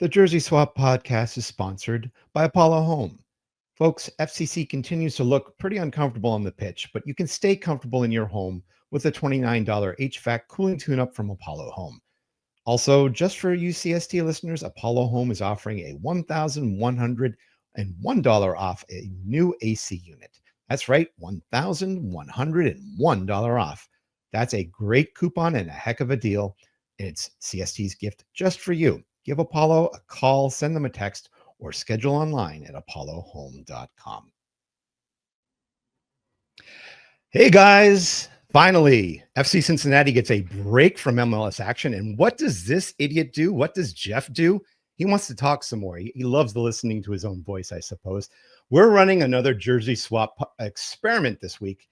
The Jersey Swap podcast is sponsored by Apollo Home. Folks, FCC continues to look pretty uncomfortable on the pitch, but you can stay comfortable in your home with a $29 HVAC cooling tune-up from Apollo Home. Also, just for you CST listeners, Apollo Home is offering a $1,101 off a new AC unit. That's right, $1,101 off. That's a great coupon and a heck of a deal. And it's CST's gift just for you. Give Apollo a call, send them a text, or schedule online at apollohome.com. Hey guys, finally, FC Cincinnati gets a break from MLS action. And what does this idiot do? What does Jeff do? He wants to talk some more. He loves the listening to his own voice, I suppose. We're running another Jersey Swap experiment this week.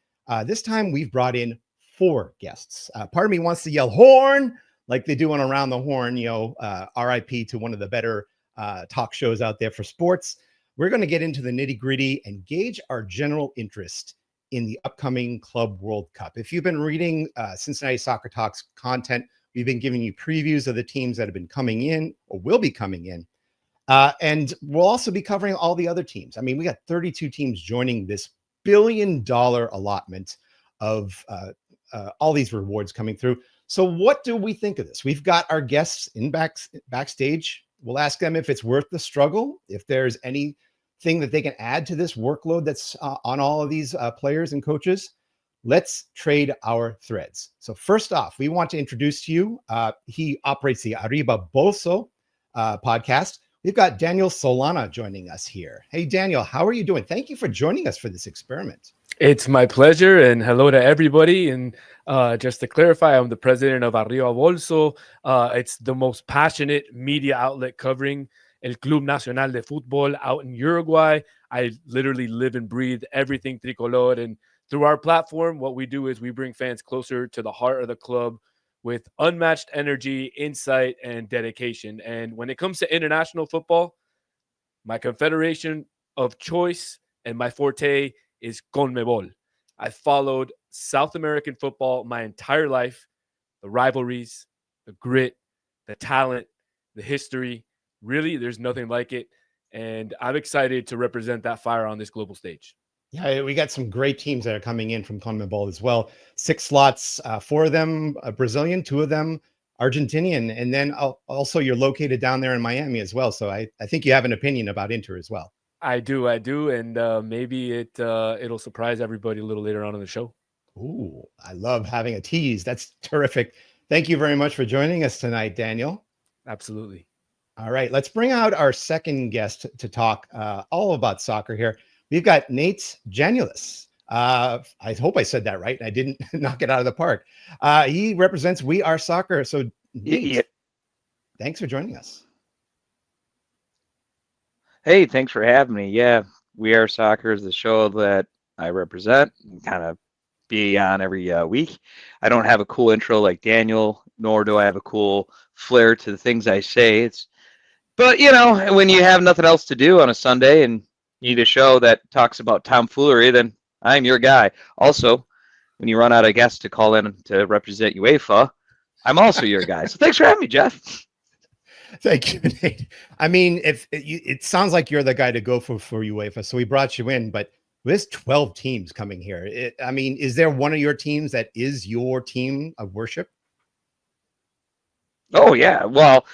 This time we've brought in 4 guests. Part of me wants to yell horn like they do on Around the Horn, RIP to one of the better talk shows out there for sports. We're going to get into the nitty gritty and gauge our general interest in the upcoming Club World Cup. If you've been reading Cincinnati Soccer Talks content, we've been giving you previews of the teams that have been coming in or will be coming in. And we'll also be covering all the other teams. I mean, we got 32 teams joining this billion-dollar allotment of all these rewards coming through. So what do we think of this? We've got our guests in backstage. We'll ask them if it's worth the struggle, if there's anything that they can add to this workload that's on all of these players and coaches. Let's trade our threads. So first off, we want to introduce to you, he operates the Arriba Bolso podcast. We've got Daniel Solana joining us here. Hey, Daniel, how are you doing? Thank you for joining us for this experiment. It's my pleasure, and hello to everybody. And just to clarify, I'm the president of Arriba Bolso. It's the most passionate media outlet covering El Club Nacional de Fútbol out in Uruguay. I literally live and breathe everything tricolor. And through our platform, what we do is we bring fans closer to the heart of the club with unmatched energy, insight, and dedication. And when it comes to international football, my confederation of choice and my forte is CONMEBOL. I followed South American football my entire life, the rivalries, the grit, the talent, the history. Really, there's nothing like it. And I'm excited to represent that fire on this global stage. Yeah, we got some great teams that are coming in from CONMEBOL as well. 6 slots, 4 of them Brazilian, 2 of them Argentinian. And then also you're located down there in Miami as well. So I think you have an opinion about Inter as well. I do. And maybe it'll surprise everybody a little later on in the show. Ooh, I love having a tease. That's terrific. Thank you very much for joining us tonight, Daniel. Absolutely. All right, let's bring out our second guest to talk all about soccer here. We've got Nate Janulis. I hope I said that right. I didn't knock it out of the park. He represents We Are Soccer. So Nate, thanks for joining us. Hey, thanks for having me. Yeah, We Are Soccer is the show that I represent and kind of be on every week. I don't have a cool intro like Daniel, nor do I have a cool flair to the things I say. But when you have nothing else to do on a Sunday and you need a show that talks about tomfoolery, then I'm your guy. Also, when you run out of guests to call in to represent UEFA, I'm also your guy. So thanks for having me, Jeff. Thank you, Nate. I mean, if it sounds like you're the guy to go for UEFA, so we brought you in, but there's 12 teams coming here. Is there one of your teams that is your team of worship? Oh, yeah. Well,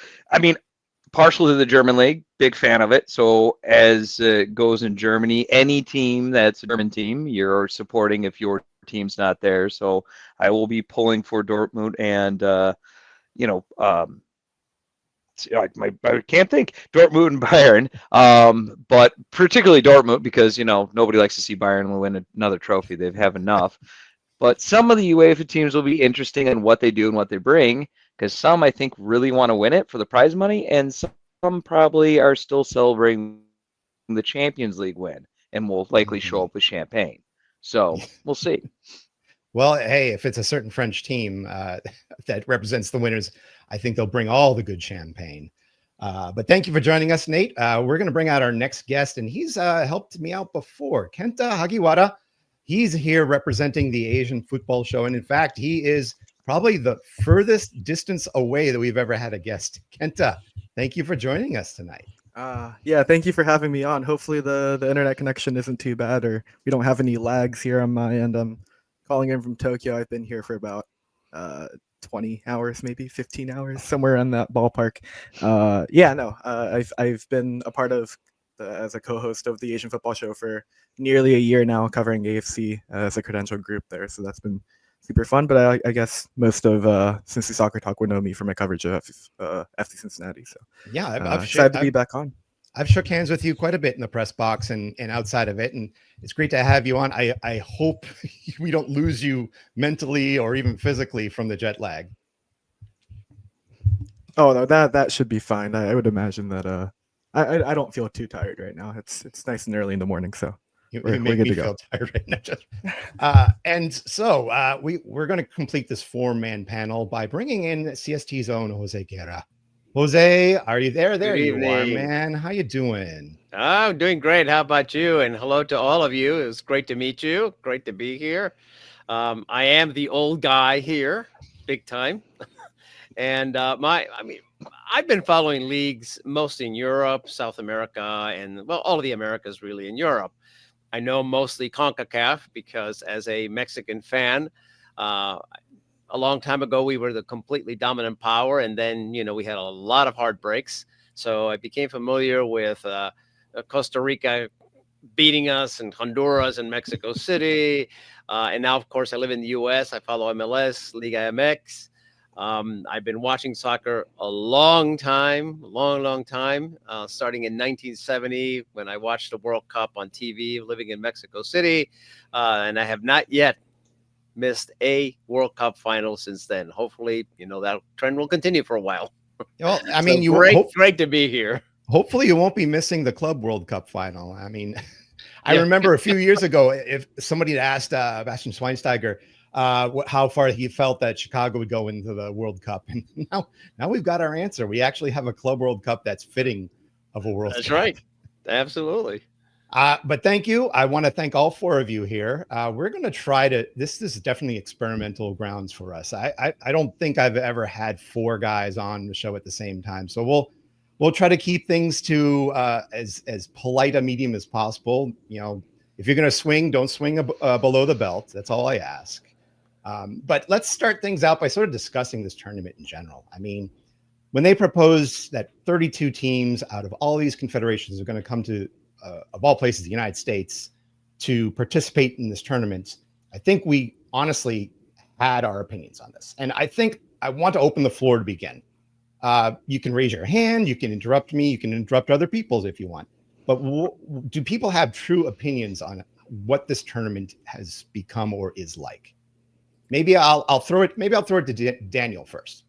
partial to the German league, big fan of it. So as it goes in Germany, any team that's a German team, you're supporting if your team's not there. So I will be pulling for Dortmund and, I can't think Dortmund and Bayern, but particularly Dortmund because, nobody likes to see Bayern win another trophy. They have enough. But some of the UEFA teams will be interesting in what they do and what they bring, because some, I think, really want to win it for the prize money, and some probably are still celebrating the Champions League win and will likely show up with champagne. So we'll see. Well, hey, if it's a certain French team that represents the winners, I think they'll bring all the good champagne. But thank you for joining us, Nate. We're going to bring out our next guest, and he's helped me out before. Kenta Hagiwara. He's here representing the Asian Football Show. And in fact, he is probably the furthest distance away that we've ever had a guest. Kenta, Thank you for joining us tonight. Yeah, thank you for having me on. Hopefully the internet connection isn't too bad, or we don't have any lags here on my end. I'm calling in from Tokyo. I've been here for about 20 hours, maybe 15 hours, somewhere in that ballpark. I've been a part of as a co-host of the Asian Football Show for nearly a year now, covering AFC as a credential group there. So that's been super fun. But I guess most of Cincy Soccer Talk would know me from my coverage of FC Cincinnati. So Yeah, excited to be back on. I've shook hands with you quite a bit in the press box and outside of it, and it's great to have you on. I hope we don't lose you mentally or even physically from the jet lag. Oh no, that should be fine. I would imagine that I don't feel too tired right now. It's nice and early in the morning, so You we're make good me to go. feel tired right now. And so we're going to complete this 4-man panel by bringing in CST's own Jose Guerra. Jose, are you there? There you are, man. How you doing? I'm doing great. How about you? And hello to all of you. It was great to meet you. Great to be here. I am the old guy here, big time. And I've been following leagues mostly in Europe, South America, and well, all of the Americas really in Europe. I know mostly CONCACAF because as a Mexican fan, a long time ago, we were the completely dominant power. And then, we had a lot of heartbreaks. So I became familiar with Costa Rica beating us and Honduras and Mexico City. And now, of course, I live in the U.S. I follow MLS, Liga MX. I've been watching soccer a long time, starting in 1970 when I watched the World Cup on TV, living in Mexico City. And I have not yet missed a World Cup final since then. Hopefully, that trend will continue for a while. Well, I mean, great to be here. Hopefully you won't be missing the Club World Cup final. I mean, I remember a few years ago, if somebody had asked Bastian Schweinsteiger how far he felt that Chicago would go into the World Cup. And now we've got our answer. We actually have a Club World Cup that's fitting of a World Cup. That's right. Absolutely. But thank you. I want to thank all 4 of you here. We're going to try to, this is definitely experimental grounds for us. I don't think I've ever had 4 guys on the show at the same time. So we'll try to keep things to as polite a medium as possible. If you're going to swing, don't swing below the belt. That's all I ask. But let's start things out by sort of discussing this tournament in general. I mean, when they proposed that 32 teams out of all these confederations are going to come to of all places, the United States, to participate in this tournament, I think we honestly had our opinions on this. And I think I want to open the floor to begin. You can raise your hand, you can interrupt me, you can interrupt other people's if you want. But do people have true opinions on what this tournament has become or is like? Maybe I'll throw it to Daniel first.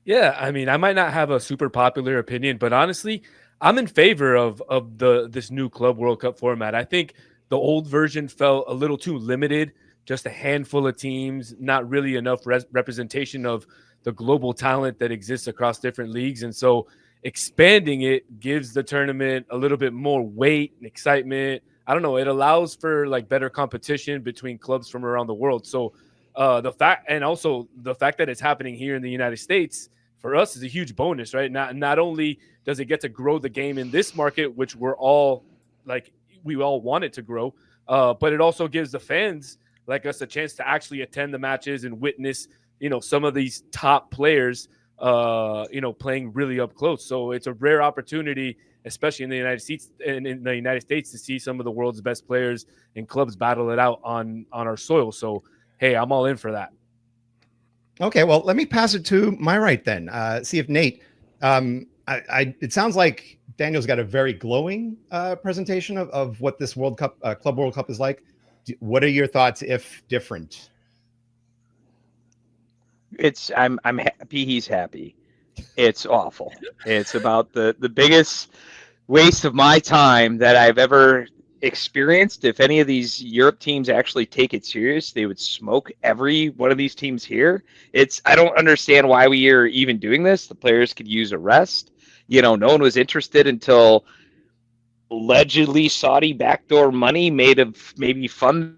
Yeah, I mean, I might not have a super popular opinion, but honestly, I'm in favor of this new Club World Cup format. I think the old version felt a little too limited, just a handful of teams, not really enough representation of the global talent that exists across different leagues. And so expanding it gives the tournament a little bit more weight and excitement. I don't know, it allows for like better competition between clubs from around the world. So the fact that it's happening here in the United States for us is a huge bonus, right? Not only does it get to grow the game in this market, which we all want it to grow, but it also gives the fans like us a chance to actually attend the matches and witness, some of these top players, playing really up close. So it's a rare opportunity, especially in the United States, to see some of the world's best players and clubs battle it out on our soil. So, hey, I'm all in for that. Okay, well, let me pass it to my right then. See if Nate. It sounds like Daniel's got a very glowing presentation of what this World Cup, Club World Cup, is like. What are your thoughts, if different? I'm happy he's happy. It's awful. It's about the biggest waste of my time that I've ever experienced. If any of these Europe teams actually take it serious, they would smoke every one of these teams here. I don't understand why we are even doing this. The players could use a rest. No one was interested until allegedly Saudi backdoor money made of maybe fund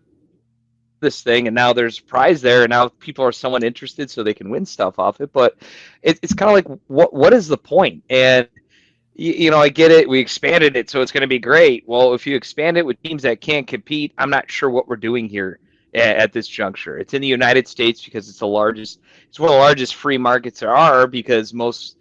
this thing, and now there's a prize there, and now people are somewhat interested so they can win stuff off it. But it's kind of like, what is the point? And I get it. We expanded it, so it's going to be great. Well, if you expand it with teams that can't compete, I'm not sure what we're doing here at this juncture. It's in the United States because it's one of the largest free markets there are, because most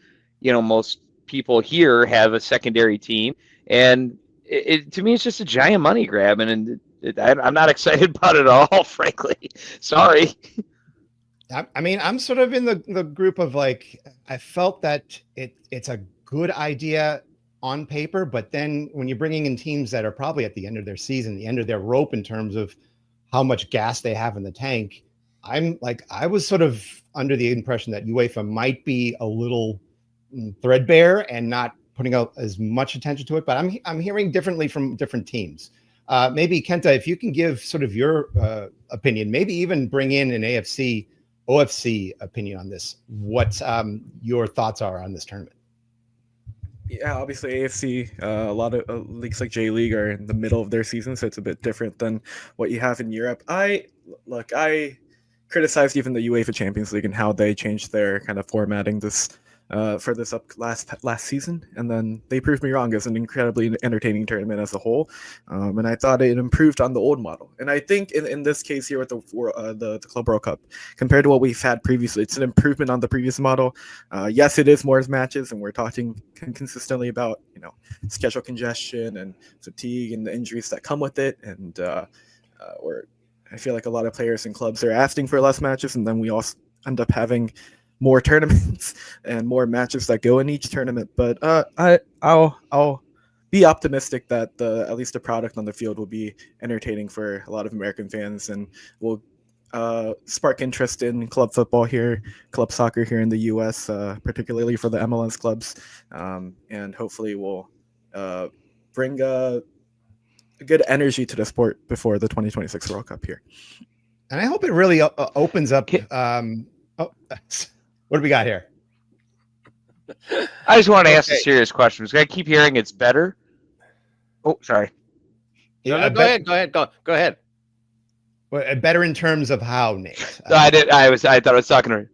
people here have a secondary team, and to me, it's just a giant money grab, and I'm not excited about it at all, frankly. Sorry. I mean, I'm sort of in the group of like, I felt that it's a good idea on paper, but then when you're bringing in teams that are probably at the end of their season, the end of their rope in terms of how much gas they have in the tank, I was sort of under the impression that UEFA might be a little threadbare and not putting out as much attention to it. But I'm hearing differently from different teams. Maybe Kenta, if you can give sort of your opinion, maybe even bring in an OFC opinion on this. What your thoughts are on this tournament? Yeah, obviously AFC, a lot of leagues like J League are in the middle of their season, so it's a bit different than what you have in Europe. I criticized even the UEFA Champions League and how they changed their kind of formatting this for this last season, and then they proved me wrong. It's an incredibly entertaining tournament as a whole, and I thought it improved on the old model. And I think in this case here with the Club World Cup, compared to what we've had previously, it's an improvement on the previous model. Yes, it is more matches, and we're talking consistently about schedule congestion and fatigue and the injuries that come with it, and I feel like a lot of players and clubs are asking for less matches, and then we also end up having more tournaments and more matches that go in each tournament. But I'll be optimistic that at least the product on the field will be entertaining for a lot of American fans, and will spark interest in club football here, club soccer here in the U.S., particularly for the MLS clubs, and hopefully will bring a good energy to the sport before the 2026 World Cup here. And I hope it really opens up. What do we got here? I just want to ask a serious question because I keep hearing it's better. Oh, sorry. No, go ahead. Go ahead. Well, better in terms of how, Nate? No, I thought I was talking to her.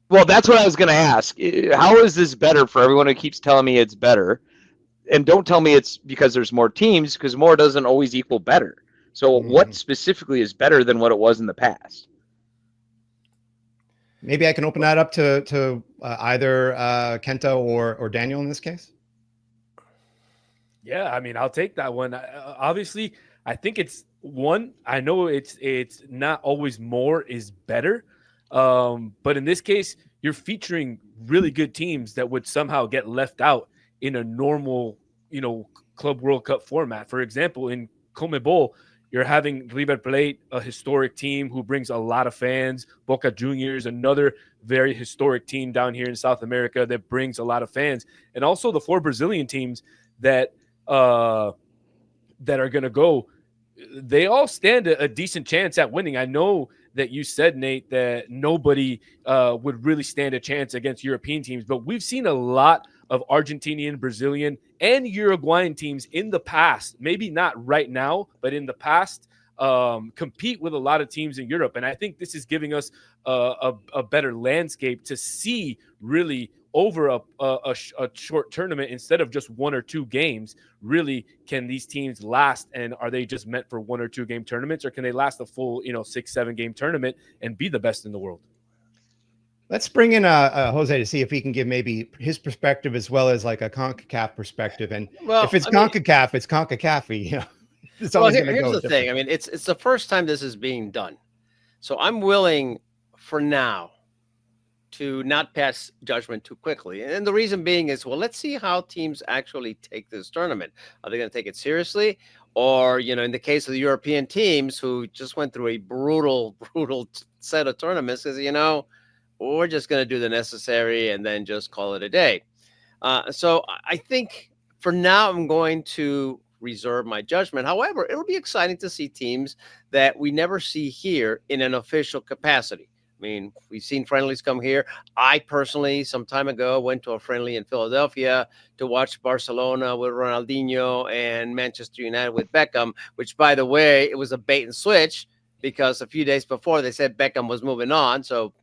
Well, that's what I was going to ask. How is this better for everyone who keeps telling me it's better? And don't tell me it's because there's more teams, because more doesn't always equal better. So what specifically is better than what it was in the past? Maybe I can open that up to either Kenta or Daniel in this case. Yeah, I mean, I'll take that one. Obviously, I think it's one. I know it's not always more is better, but in this case, you're featuring really good teams that would somehow get left out in a normal, Club World Cup format. For example, in CONMEBOL, you're having River Plate, a historic team who brings a lot of fans. Boca Juniors, another very historic team down here in South America that brings a lot of fans. And also the 4 Brazilian teams that are going to go, they all stand a decent chance at winning. I know that you said, Nate, that nobody would really stand a chance against European teams, but we've seen a lot of Argentinian, Brazilian, and Uruguayan teams in the past, maybe not right now, but in the past, compete with a lot of teams in Europe. And I think this is giving us a better landscape to see really over a short tournament instead of just 1 or 2 games. Really, can these teams last, and are they just meant for 1 or 2 game tournaments, or can they last a full 6-7 game tournament and be the best in the world? Let's bring in Jose to see if he can give maybe his perspective as well as like a CONCACAF perspective. And if it's CONCACAF, it's CONCACAF. It's always going to go. Here's the thing. I mean, it's the first time this is being done, so I'm willing for now to not pass judgment too quickly. And the reason being is, well, let's see how teams actually take this tournament. Are they going to take it seriously? Or, in the case of the European teams who just went through a brutal set of tournaments, because, we're just going to do the necessary and then just call it a day. So I think for now, I'm going to reserve my judgment. However, it'll be exciting to see teams that we never see here in an official capacity. I mean, we've seen friendlies come here. I personally, some time ago, went to a friendly in Philadelphia to watch Barcelona with Ronaldinho and Manchester United with Beckham, which, by the way, it was a bait and switch because a few days before they said Beckham was moving on. So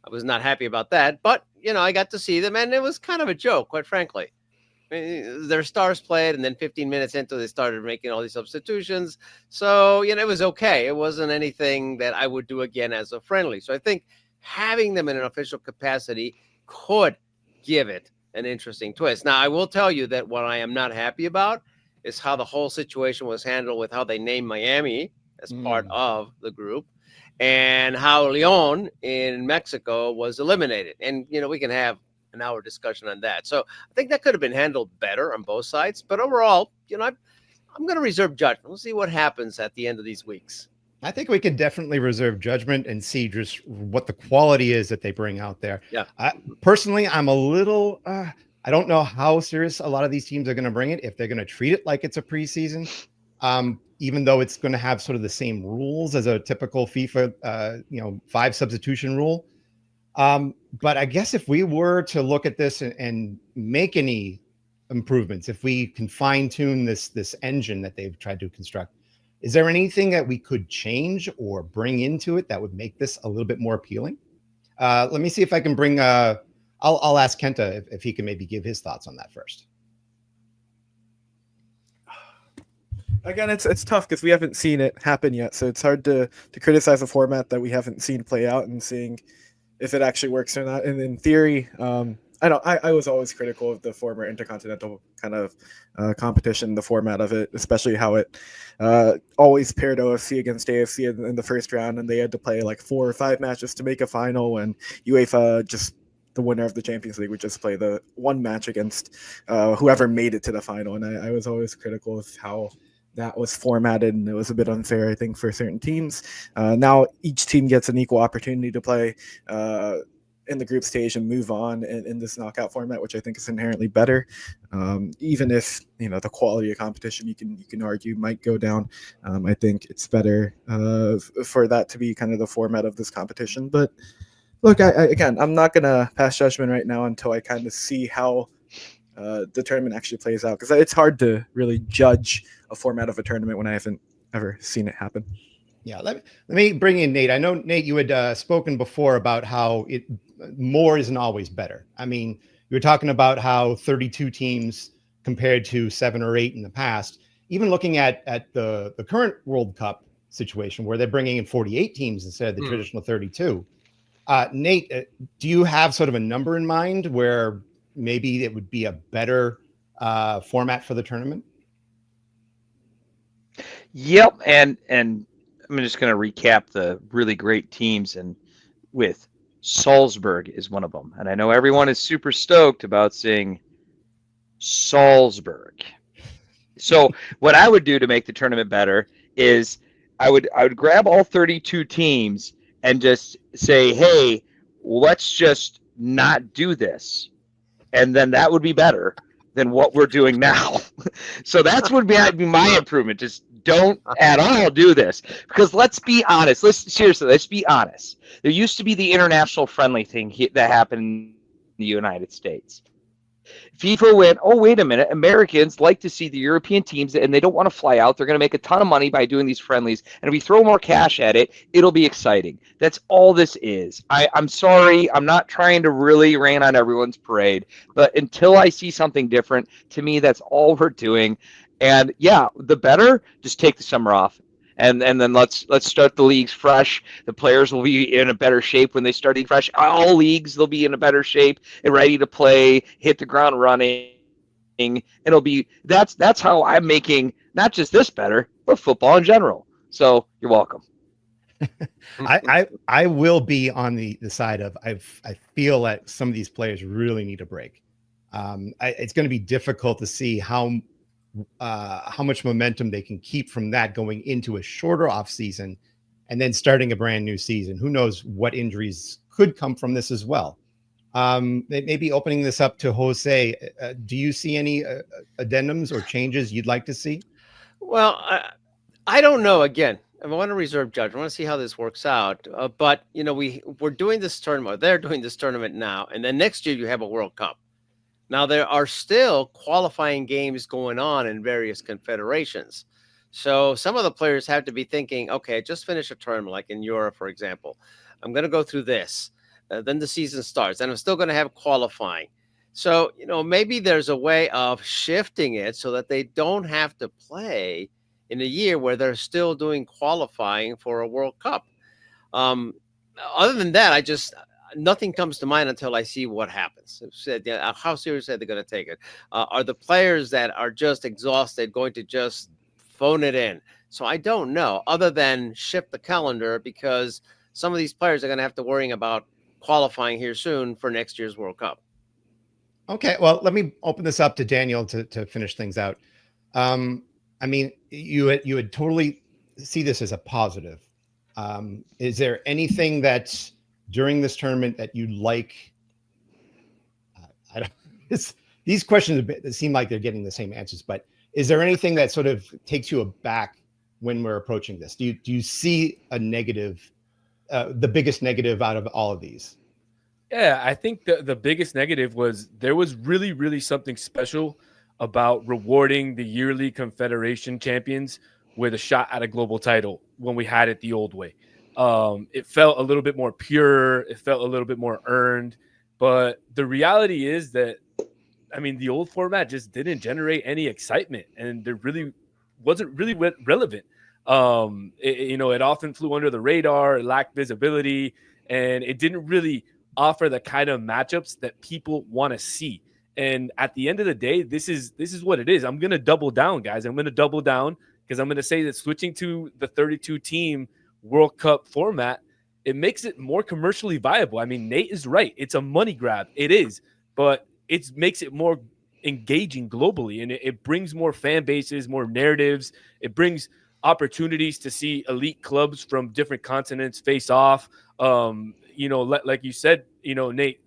I was not happy about that. But, I got to see them, and it was kind of a joke, quite frankly. Their stars played, and then 15 minutes into, they started making all these substitutions. So, it was okay. It wasn't anything that I would do again as a friendly. So I think having them in an official capacity could give it an interesting twist. Now, I will tell you that what I am not happy about is how the whole situation was handled with how they named Miami as part of the group, and how Leon in Mexico was eliminated. And, we can have an hour discussion on that. So I think that could have been handled better on both sides. But overall, I'm going to reserve judgment. We'll see what happens at the end of these weeks. I think we can definitely reserve judgment and see just what the quality is that they bring out there. Yeah. Personally, I'm a little, I don't know how serious a lot of these teams are going to bring it, if they're going to treat it like it's a preseason, even though it's going to have sort of the same rules as a typical FIFA, 5 substitution rule. But I guess if we were to look at this and make any improvements, if we can fine tune this engine that they've tried to construct, is there anything that we could change or bring into it that would make this a little bit more appealing? Let me see if I can bring. I'll ask Kenta if he can maybe give his thoughts on that first. Again, it's tough because we haven't seen it happen yet, so it's hard to criticize a format that we haven't seen play out and seeing if it actually works or not. And in theory, I was always critical of the former intercontinental kind of competition, the format of it, especially how it always paired OFC against AFC in the first round, and they had to play like 4 or 5 matches to make a final, and UEFA, just the winner of the Champions League, would just play the one match against whoever made it to the final. And I was always critical of how that was formatted, and it was a bit unfair, I think, for certain teams. Now each team gets an equal opportunity to play in the group stage and move on in this knockout format, which I think is inherently better. Even if the quality of competition you can argue might go down, I think it's better for that to be kind of the format of this competition. But look, again, I'm not gonna pass judgment right now until I kind of see how the tournament actually plays out, because it's hard to really judge a format of a tournament when I haven't ever seen it happen. Yeah, let me bring in Nate. I know, Nate, you had spoken before about how more isn't always better. I mean, you were talking about how 32 teams compared to 7 or 8 in the past. Even looking at the current World Cup situation, where they're bringing in 48 teams instead of the traditional 32. Nate, do you have sort of a number in mind where maybe it would be a better format for the tournament? Yep, and I'm just going to recap the really great teams, and with Salzburg is one of them. And I know everyone is super stoked about seeing Salzburg. So what I would do to make the tournament better is I would grab all 32 teams and just say, hey, let's just not do this. And then that would be better than what we're doing now. So that's would be my improvement. Just don't at all do this, because let's be honest. Let's be honest. There used to be the international friendly thing that happened in the United States. FIFA went, oh, wait a minute. Americans like to see the European teams, and they don't want to fly out. They're going to make a ton of money by doing these friendlies. And if we throw more cash at it, it'll be exciting. That's all this is. I'm sorry. I'm not trying to really rain on everyone's parade. But until I see something different, to me, that's all we're doing. And, yeah, the better, just take the summer off. And then let's start the leagues fresh. The players will be in a better shape when they start fresh. All leagues, they'll be in a better shape and ready to play, hit the ground running. It'll be that's how I'm making not just this better, but football in general. So you're welcome. I will be on the side of I feel that some of these players really need a break. It's going to be difficult to see how much momentum they can keep from that going into a shorter off season and then starting a brand new season. Who knows what injuries could come from this as well. Maybe opening this up to Jose. Do you see any addendums or changes you'd like to see? Well, I don't know. Again, I want to reserve judgment. I want to see how this works out. But we're doing this tournament. They're doing this tournament now, and then next year you have a World Cup. Now, there are still qualifying games going on in various confederations. So some of the players have to be thinking, okay, just finish a tournament, like in Europe, for example. I'm going to go through this. Then the season starts, and I'm still going to have qualifying. So, maybe there's a way of shifting it so that they don't have to play in a year where they're still doing qualifying for a World Cup. Um, Other than that, nothing comes to mind until I see what happens. How serious are they going to take it? Are the players that are just exhausted going to just phone it in? So I don't know, other than shift the calendar, because some of these players are going to have to worry about qualifying here soon for next year's World Cup. Okay, well, let me open this up to Daniel to finish things out. I mean, you would totally see this as a positive. Is there anything that during this tournament that you like? I don't. These questions seem like they're getting the same answers, but is there anything that sort of takes you aback when we're approaching this? Do you see a negative, the biggest negative out of all of these? Yeah, I think the biggest negative was there was really, really something special about rewarding the yearly Confederation champions with a shot at a global title when we had it the old way. It felt a little bit more pure. It felt a little bit more earned. But the reality is that, I mean, the old format just didn't generate any excitement, and there really wasn't really relevant. It often flew under the radar, it lacked visibility, and it didn't really offer the kind of matchups that people want to see. And at the end of the day, this is what it is. I'm going to double down, guys. I'm going to double down because I'm going to say that switching to the 32 team World Cup format, it makes it more commercially viable. I mean, Nate is right. It's a money grab. It is, but it makes it more engaging globally, and it brings more fan bases, more narratives. It brings opportunities to see elite clubs from different continents face off. Like you said, Nate,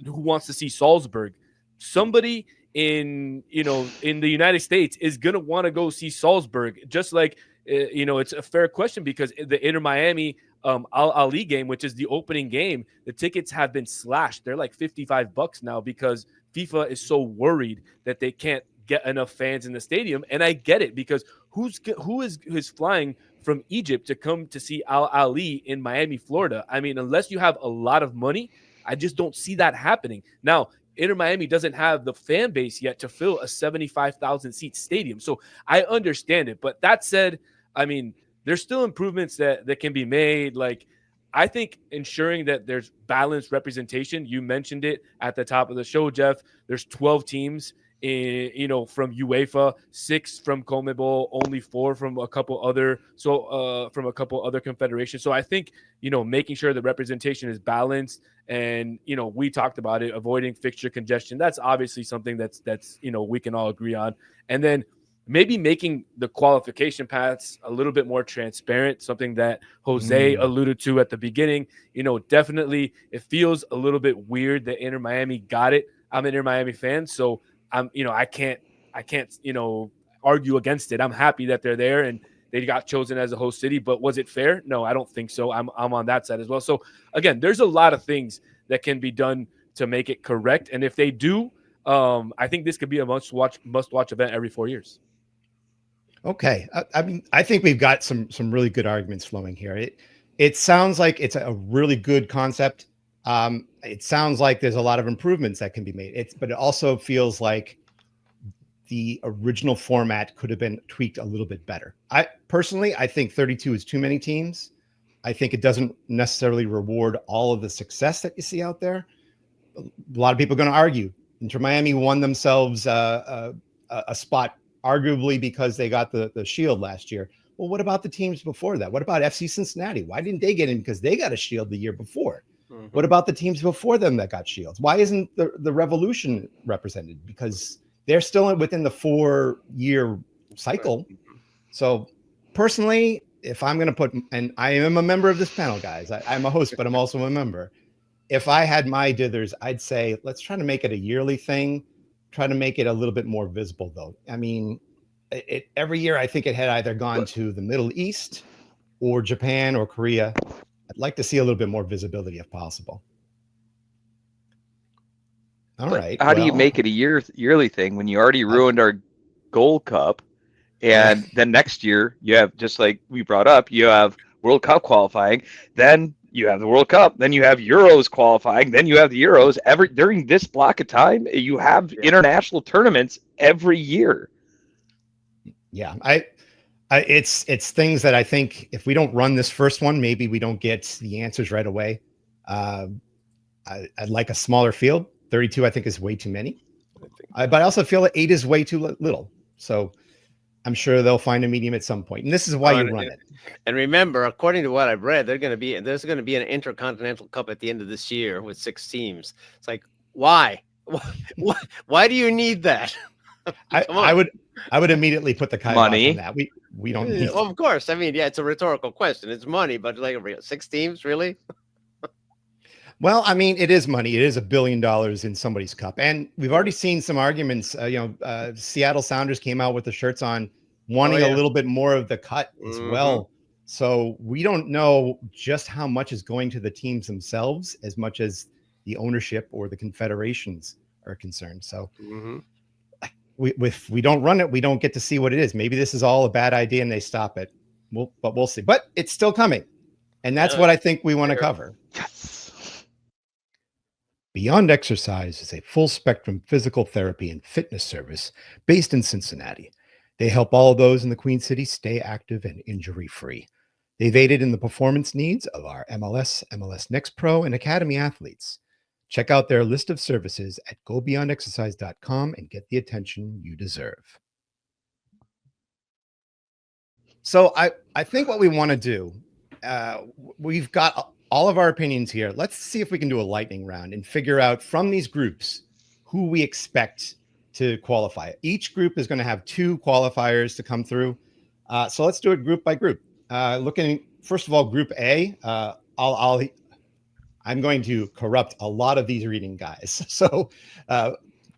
who wants to see Salzburg? Somebody in the United States is going to want to go see Salzburg, just like it's a fair question because the Inter Miami Al Ali game, which is the opening game, the tickets have been slashed. They're like $55 now because FIFA is so worried that they can't get enough fans in the stadium. And I get it, because who is flying from Egypt to come to see Al Ali in Miami, Florida? I mean, unless you have a lot of money, I just don't see that happening. Now, Inter Miami doesn't have the fan base yet to fill a 75,000 seat stadium. So I understand it. But that said, I mean, there's still improvements that can be made. Like, I think ensuring that there's balanced representation. You mentioned it at the top of the show, Jeff. There's 12 teams from UEFA, 6 from CONMEBOL, only 4 from a couple other confederations. So I think, making sure the representation is balanced, and we talked about it, avoiding fixture congestion. That's obviously something that's we can all agree on. And then maybe making the qualification paths a little bit more transparent, something that Jose alluded to at the beginning. Definitely it feels a little bit weird that Inter Miami got it. I'm an Inter Miami fan, so I can't argue against it. I'm happy that they're there and they got chosen as a host city, but was it fair? No, I don't think so. I'm on that side as well. So again, there's a lot of things that can be done to make it correct. And if they do, I think this could be a must watch event every 4 years. Okay. I mean, I think we've got some really good arguments flowing here. It sounds like it's a really good concept. It sounds like there's a lot of improvements that can be made. But it also feels like the original format could have been tweaked a little bit better. I think 32 is too many teams. I think it doesn't necessarily reward all of the success that you see out there. A lot of people are going to argue Inter Miami won themselves a spot, arguably because they got the shield last year. Well, what about the teams before that? What about FC Cincinnati? Why didn't they get in? Because they got a shield the year before. Mm-hmm. What about the teams before them that got shields? Why isn't the Revolution represented? Because they're still within the 4-year cycle. So personally, if I'm going to put, and I am a member of this panel, guys, I'm a host, but I'm also a member. If I had my dithers, I'd say, let's try to make it a yearly thing. Try to make it a little bit more visible, though. I mean, every year, I think it had either gone to the Middle East or Japan or Korea. I'd like to see a little bit more visibility if possible. All right. How do you make it a yearly thing when you already ruined our Gold Cup? And then next year you have, just like we brought up, you have World Cup qualifying. Then you have the World Cup, then you have Euros qualifying, then you have the Euros. During this block of time, you have international tournaments every year. Yeah, it's things that I think if we don't run this first one, maybe we don't get the answers right away. I'd like a smaller field. 32, I think, is way too many. But I also feel that 8 is way too little. So I'm sure they'll find a medium at some point. And this is why you run it. And remember, according to what I've read, there's going to be an Intercontinental Cup at the end of this year with 6 teams. It's like, why? Why do you need that? I would immediately put the kibosh on that. We don't need Well, of course. I mean, yeah, it's a rhetorical question. It's money, but like 6 teams, really? Well, I mean, it is money. It is $1 billion in somebody's cup. And we've already seen some arguments. Seattle Sounders came out with the shirts on wanting a little bit more of the cut as well. So we don't know just how much is going to the teams themselves as much as the ownership or the confederations are concerned. So if we don't run it, we don't get to see what it is. Maybe this is all a bad idea and they stop it. But we'll see. But it's still coming. And that's what I think we want to cover. Beyond Exercise is a full-spectrum physical therapy and fitness service based in Cincinnati. They help all of those in the Queen City stay active and injury-free. They've aided in the performance needs of our MLS, MLS Next Pro, and Academy athletes. Check out their list of services at gobeyondexercise.com and get the attention you deserve. So I think what we want to do, we've got all of our opinions here. Let's see if we can do a lightning round and figure out from these groups who we expect to qualify. Each group is going to have 2 qualifiers to come through. So let's do it group by group. Looking first of all, Group A. I'm going to corrupt a lot of these reading guys, so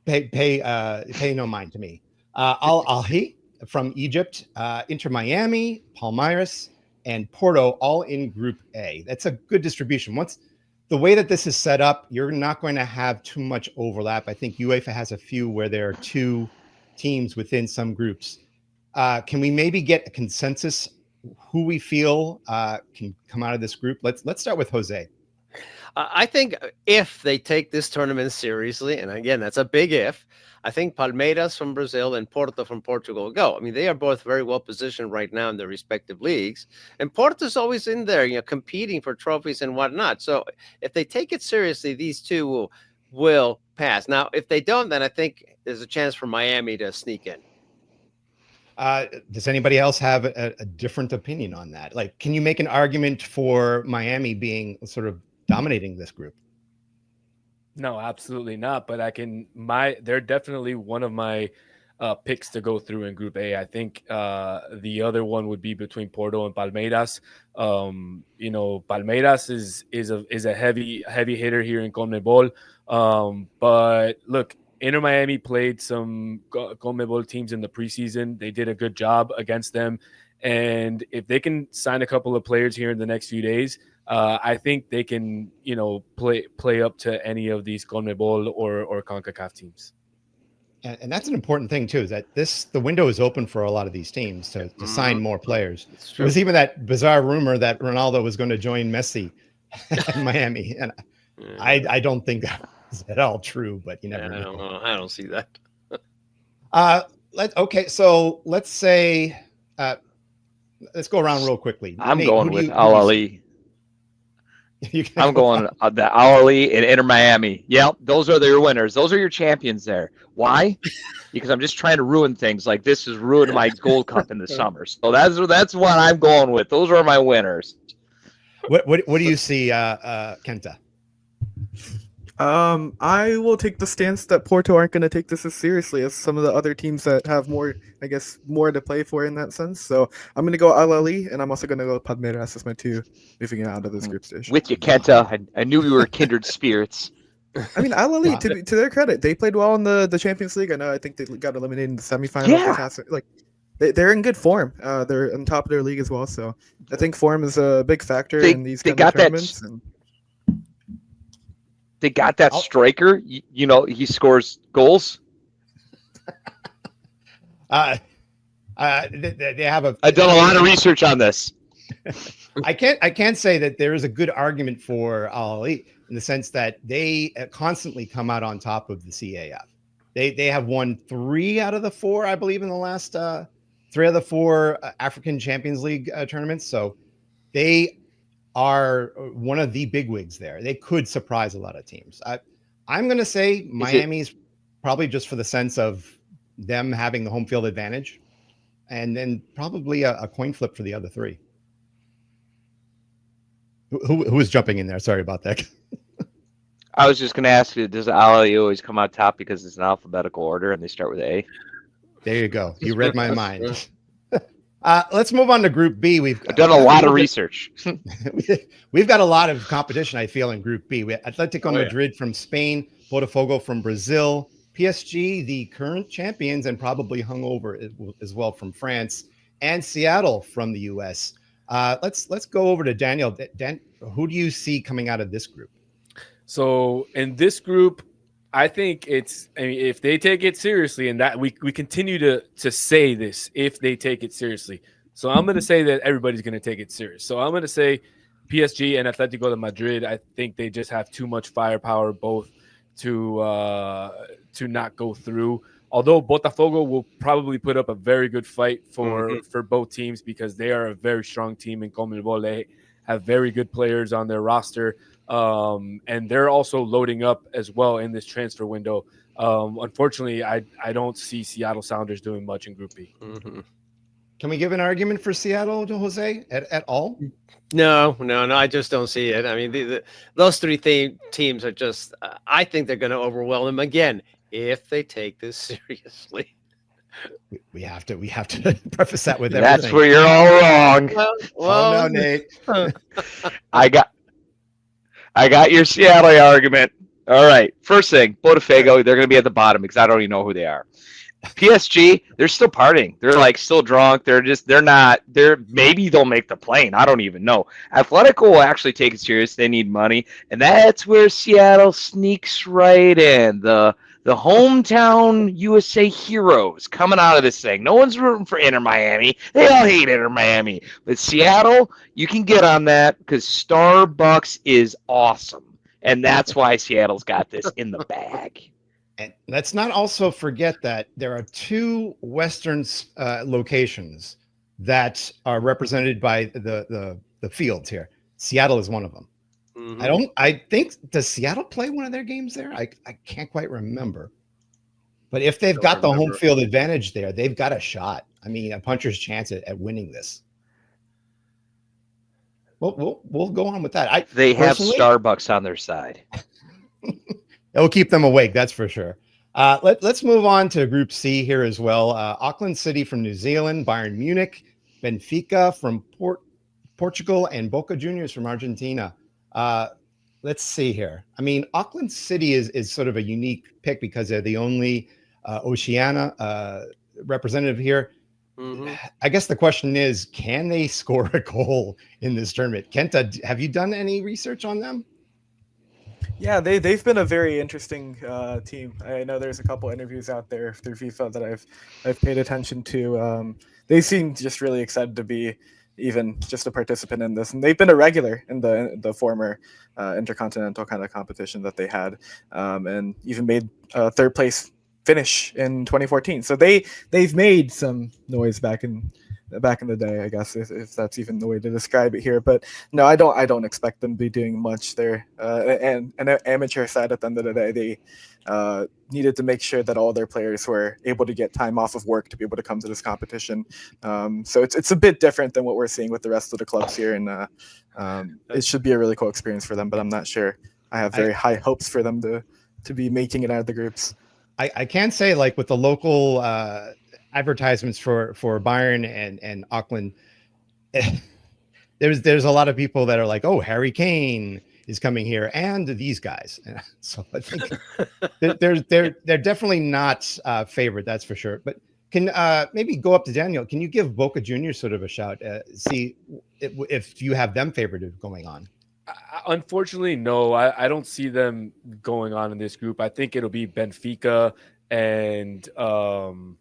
pay no mind to me. Al-Ahly from Egypt, Inter Miami, Palmeiras, and Porto all in Group A. That's a good distribution. Once the way that this is set up, you're not going to have too much overlap. I think UEFA has a few where there are 2 teams within some groups. Can we maybe get a consensus who we feel can come out of this group? Let's start with Jose. I think if they take this tournament seriously, and again, that's a big if, I think Palmeiras from Brazil and Porto from Portugal go. I mean, they are both very well positioned right now in their respective leagues. And Porto's always in there, competing for trophies and whatnot. So if they take it seriously, these 2 will pass. Now, if they don't, then I think there's a chance for Miami to sneak in. Does anybody else have a different opinion on that? Like, can you make an argument for Miami being sort of dominating this group? No, absolutely not. But they're definitely one of my picks to go through in Group A. I think the other one would be between Porto and Palmeiras. Palmeiras is a heavy hitter here in CONMEBOL. But look, Inter Miami played some CONMEBOL teams in the preseason. They did a good job against them. And if they can sign a couple of players here in the next few days, I think they can, play up to any of these CONMEBOL or CONCACAF teams. And that's an important thing too, is that the window is open for a lot of these teams to sign more players. There was even that bizarre rumor that Ronaldo was going to join Messi in Miami. And I don't think that's at all true, but you never know. I don't see that. So let's say, let's go around real quickly. I'm going with Al-Ahly. I'm going the Al-Ahly and Inter Miami. Yeah, those are your winners. Those are your champions there. Why? Because I'm just trying to ruin things. Like this has ruined my Gold Cup in the summer. So that's what I'm going with. Those are my winners. What do you see, Kenta? I will take the stance that Porto aren't going to take this as seriously as some of the other teams that have more to play for in that sense. So I'm going to go Al-Ahly, and I'm also going to go Palmeiras as my 2 moving out of this group stage. With you, Kenta. I knew we were kindred spirits. I mean, Al-Ahly, to their credit, they played well in the Champions League. I think they got eliminated in the semifinals. Yeah. They're in good form. They're on top of their league as well. So I think form is a big factor in these kind of tournaments. They got that striker. He scores goals. They have I've done a lot of research on this. I can't say that there is a good argument for Al Ahly in the sense that they constantly come out on top of the CAF. They have won 3 out of the 4, I believe, in the last 3 of the 4 African Champions League tournaments. So they are one of the bigwigs there. They could surprise a lot of teams. I'm going to say Miami's probably just for the sense of them having the home field advantage, and then probably a coin flip for the other 3. Who is jumping in there? Sorry about that. I was just going to ask you, does Ali always come out top because it's an alphabetical order and they start with A? There you go. You read my mind. Let's move on to Group B. I've done a lot of research. We've got a lot of competition, I feel, in Group B. We have Atletico Madrid from Spain, Botafogo from Brazil, PSG, the current champions and probably hungover as well from France, and Seattle from the U.S. Let's go over to Daniel. Dan, who do you see coming out of this group? So in this group, I think if they take it seriously, and that we continue to say this, if they take it seriously. So I'm going to say that everybody's going to take it serious. So I'm going to say PSG and Atletico de Madrid. I think they just have too much firepower, both to not go through. Although Botafogo will probably put up a very good fight for both teams because they are a very strong team in CONMEBOL. They have very good players on their roster. And they're also loading up as well in this transfer window. Unfortunately, I don't see Seattle Sounders doing much in Group B. Can we give an argument for Seattle, Jose, at all? No, I just don't see it. I mean, those 3 teams are just, I think they're going to overwhelm them again if they take this seriously. We have to preface that with That's everything. where you're all wrong. Oh no, Nate. I got your Seattle argument. All right. First thing, Botafogo, they're going to be at the bottom because I don't even know who they are. PSG, they're still partying. They're like still drunk. Maybe they'll make the plane. I don't even know. Atletico will actually take it serious. They need money. And that's where Seattle sneaks right in. The hometown USA heroes coming out of this thing. No one's rooting for Inter Miami. They all hate Inter Miami. But Seattle, you can get on that because Starbucks is awesome. And that's why Seattle's got this in the bag. And let's not also forget that there are 2 Western locations that are represented by the fields here. Seattle is one of them. I think, does Seattle play one of their games there? I can't quite remember. But if they've got the home field advantage there, they've got a shot. I mean, a puncher's chance at winning this. We'll go on with that. They have Starbucks on their side. It'll keep them awake, that's for sure. Let's move on to Group C here as well. Auckland City from New Zealand, Bayern Munich, Benfica from Portugal, and Boca Juniors from Argentina. Let's see here. I mean, Auckland City is sort of a unique pick because they're the only Oceania representative here. I guess the question is, can they score a goal in this tournament? Kenta, have you done any research on them? Yeah, they've been a very interesting team. I know there's a couple interviews out there through FIFA that I've paid attention to. They seem just really excited to be even just a participant in this, and they've been a regular in the former intercontinental kind of competition that they had, and even made a 3rd place finish in 2014. So they've made some noise back in the day, I guess, if that's even the way to describe it here. But no, I don't expect them to be doing much there. And an amateur side, at the end of the day, they needed to make sure that all their players were able to get time off of work to be able to come to this competition. So it's a bit different than what we're seeing with the rest of the clubs here, and it should be a really cool experience for them. But I'm not sure. I have very high hopes for them to be making it out of the groups. I can say, like, with the local advertisements for Bayern and Auckland, there's a lot of people that are like, oh, Harry Kane is coming here, and these guys. So I think they're definitely not favored, that's for sure. But can maybe go up to Daniel. Can you give Boca Juniors sort of a shout? See if you have them favored going on. Unfortunately, no. I don't see them going on in this group. I think it'll be Benfica and And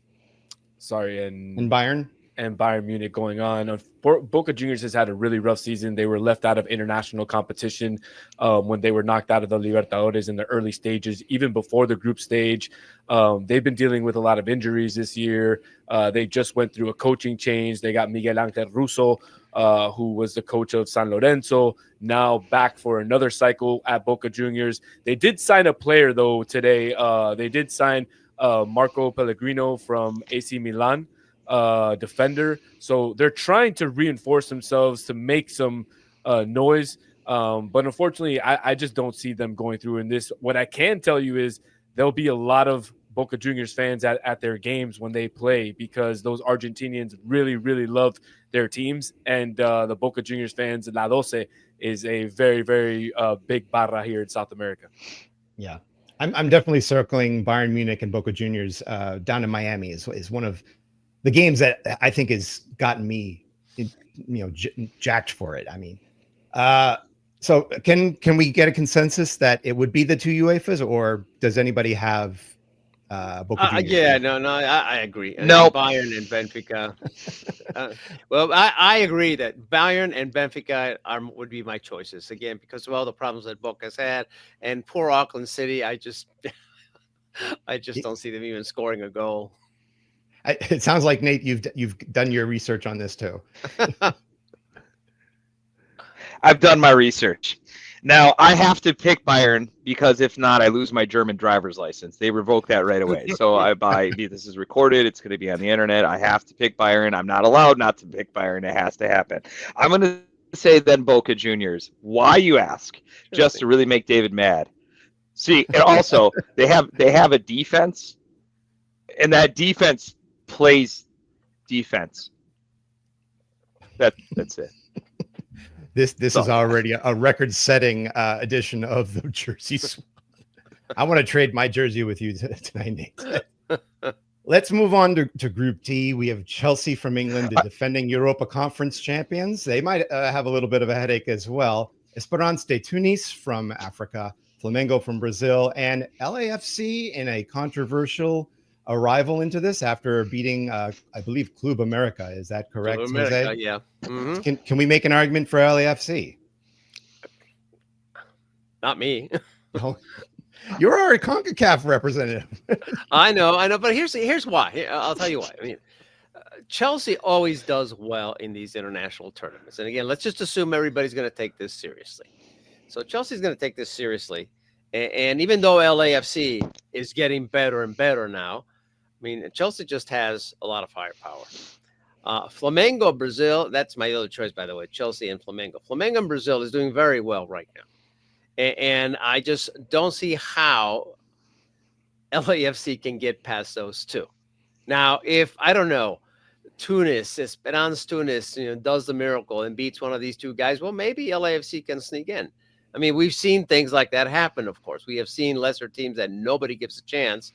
Bayern and Bayern Munich going on. Boca Juniors has had a really rough season. They were left out of international competition when they were knocked out of the Libertadores in the early stages, even before the group stage. They've been dealing with a lot of injuries this year. They just went through a coaching change. They got Miguel Ángel Russo, who was the coach of San Lorenzo, now back for another cycle at Boca Juniors. They did sign a player, though, today. They did sign Marco Pellegrino from AC Milan, defender. So they're trying to reinforce themselves to make some noise. But unfortunately, I just don't see them going through in this. What I can tell you is there'll be a lot of Boca Juniors fans at their games when they play, because those Argentinians really, really love their teams. And the Boca Juniors fans, La Doce, is a very, very big barra here in South America. Yeah. I'm definitely circling Bayern Munich and Boca Juniors down in Miami is one of the games that I think has gotten me, jacked for it. I mean, so can we get a consensus that it would be the two UEFAs, or does anybody have Boca Juniors? Yeah, no, I agree. No, Bayern and Benfica. Well, I agree that Bayern and Benfica would be my choices, again, because of all the problems that Boca's had, and poor Auckland City. I just don't see them even scoring a goal. It sounds like, Nate, you've done your research on this too. I've done my research. Now, I have to pick Bayern, because if not, I lose my German driver's license. They revoke that right away. So this is recorded. It's going to be on the internet. I have to pick Bayern. I'm not allowed not to pick Bayern. It has to happen. I'm going to say then Boca Juniors. Why, you ask? Just to really make David mad. See, and also they have a defense, and that defense plays defense. That's it. This is already a record-setting edition of the Jersey Swap. I want to trade my jersey with you tonight, Nate. Let's move on to Group D. We have Chelsea from England, the defending Europa Conference champions. They might have a little bit of a headache as well. Esperance de Tunis from Africa, Flamengo from Brazil, and LAFC in a controversial arrival into this after beating, I believe, Club America. Is that correct, Club America, Jose? yeah. Mm-hmm. Can we make an argument for LAFC? Not me. No. You're our CONCACAF representative. I know, but here's why. I'll tell you why. I mean, Chelsea always does well in these international tournaments. And again, let's just assume everybody's going to take this seriously. So Chelsea's going to take this seriously. And even though LAFC is getting better and better now, I mean, Chelsea just has a lot of firepower. Flamengo, Brazil, that's my other choice, by the way, Chelsea and Flamengo. Flamengo in Brazil is doing very well right now. And I just don't see how LAFC can get past those two. Now, if, I don't know, Esperance Tunis, does the miracle and beats one of these two guys, well, maybe LAFC can sneak in. I mean, we've seen things like that happen, of course. We have seen lesser teams that nobody gives a chance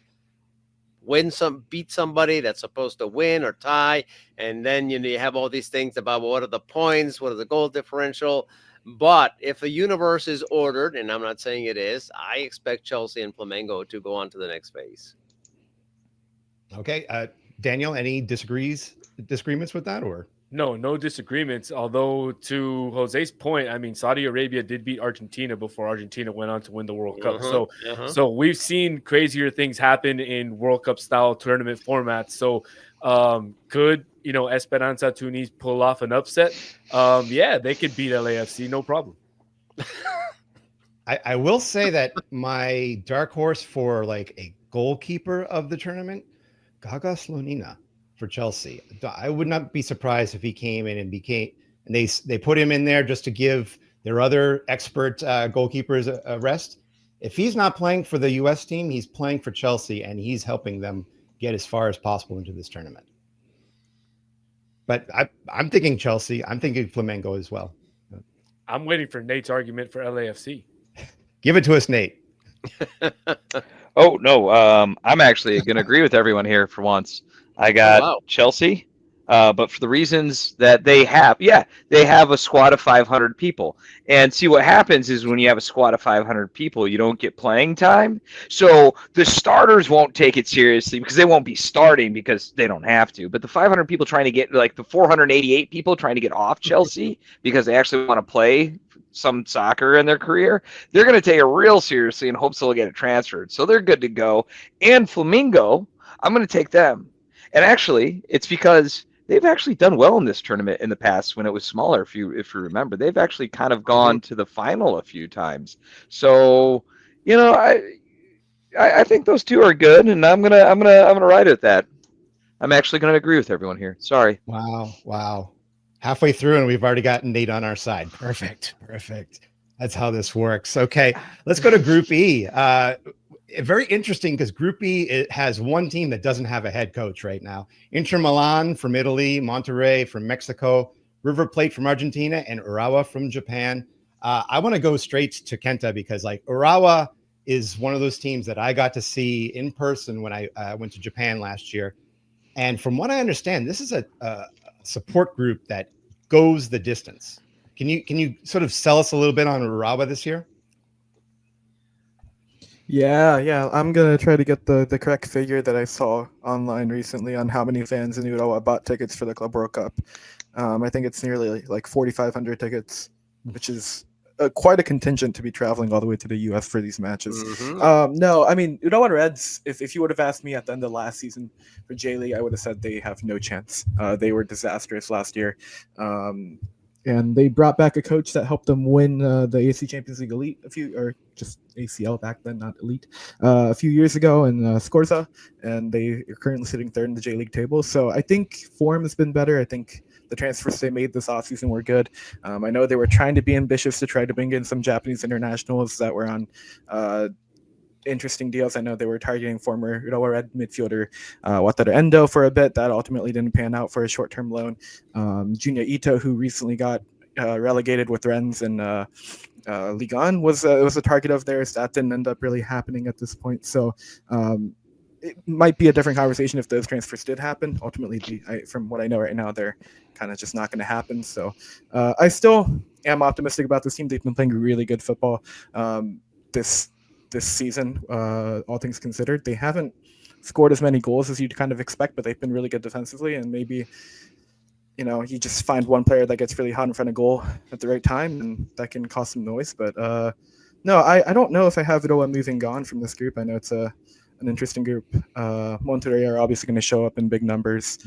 beat somebody that's supposed to win or tie, and then you have all these things about what are the points, what are the goal differential. But if the universe is ordered, and I'm not saying it is, I expect Chelsea and Flamengo to go on to the next phase. Okay, Daniel, any disagreements with that, or? No disagreements. Although, to Jose's point, I mean, Saudi Arabia did beat Argentina before Argentina went on to win the World Cup. So we've seen crazier things happen in World Cup style tournament formats. So could Esperanza Tunis pull off an upset? Yeah, they could beat LAFC, no problem. I will say that my dark horse for like a goalkeeper of the tournament, Gaga Slonina for Chelsea. I would not be surprised if he came in and they put him in there just to give their other expert goalkeepers a rest. If he's not playing for the U.S. team, he's playing for Chelsea, and he's helping them get as far as possible into this tournament. But I'm thinking Chelsea. I'm thinking Flamengo as well. I'm waiting for Nate's argument for LAFC. Give it to us, Nate. Oh, no. I'm actually going to agree with everyone here for once. I got Chelsea. But for the reasons that they have a squad of 500 people. And see, what happens is when you have a squad of 500 people, you don't get playing time. So the starters won't take it seriously because they won't be starting because they don't have to. But the 500 people trying to get, like the 488 people trying to get off Chelsea because they actually want to play some soccer in their career, they're going to take it real seriously and hope they'll get it transferred. So they're good to go. And Flamingo, I'm going to take them. And actually, it's because they've actually done well in this tournament in the past when it was smaller. If you remember, they've actually kind of gone to the final a few times. So, I think those two are good, and I'm gonna ride with that. I'm actually gonna agree with everyone here. Sorry. Wow. Halfway through, and we've already gotten Nate on our side. Perfect. That's how this works. Okay, let's go to Group E. Very interesting because Group E, it has one team that doesn't have a head coach right now. Inter Milan from Italy, Monterrey from Mexico, River Plate from Argentina, and Urawa from Japan. I want to go straight to Kenta because like Urawa is one of those teams that I got to see in person when I went to Japan last year. And from what I understand, this is a support group that goes the distance. Can you sort of sell us a little bit on Urawa this year? Yeah. I'm gonna try to get the correct figure that I saw online recently on how many fans in Urawa bought tickets for the Club World Cup. I think it's nearly like 4,500 tickets, which is quite a contingent to be traveling all the way to the U.S. for these matches. No, I mean Urawa Reds. If you would have asked me at the end of last season for J League, I would have said they have no chance. They were disastrous last year. And they brought back a coach that helped them win the AC Champions League Elite just ACL back then, not Elite, a few years ago in Scorza, and they are currently sitting third in the J League table. So I think form has been better. I think the transfers they made this offseason were good. I know they were trying to be ambitious to try to bring in some Japanese internationals that were on interesting deals. I know they were targeting former Urawa Red midfielder Wataru Endo for a bit. That ultimately didn't pan out for a short-term loan. Junya Ito, who recently got relegated with Rennes and Ligue 1, was a target of theirs. That didn't end up really happening at this point. So it might be a different conversation if those transfers did happen. Ultimately, from what I know right now, they're kind of just not going to happen. So I still am optimistic about this team. They've been playing really good football this season, all things considered. They haven't scored as many goals as you'd kind of expect, but they've been really good defensively. And maybe, you just find one player that gets really hot in front of goal at the right time, and that can cause some noise. But no, I don't know if I have Urawa moving on from this group. I know it's an interesting group. Monterrey are obviously going to show up in big numbers,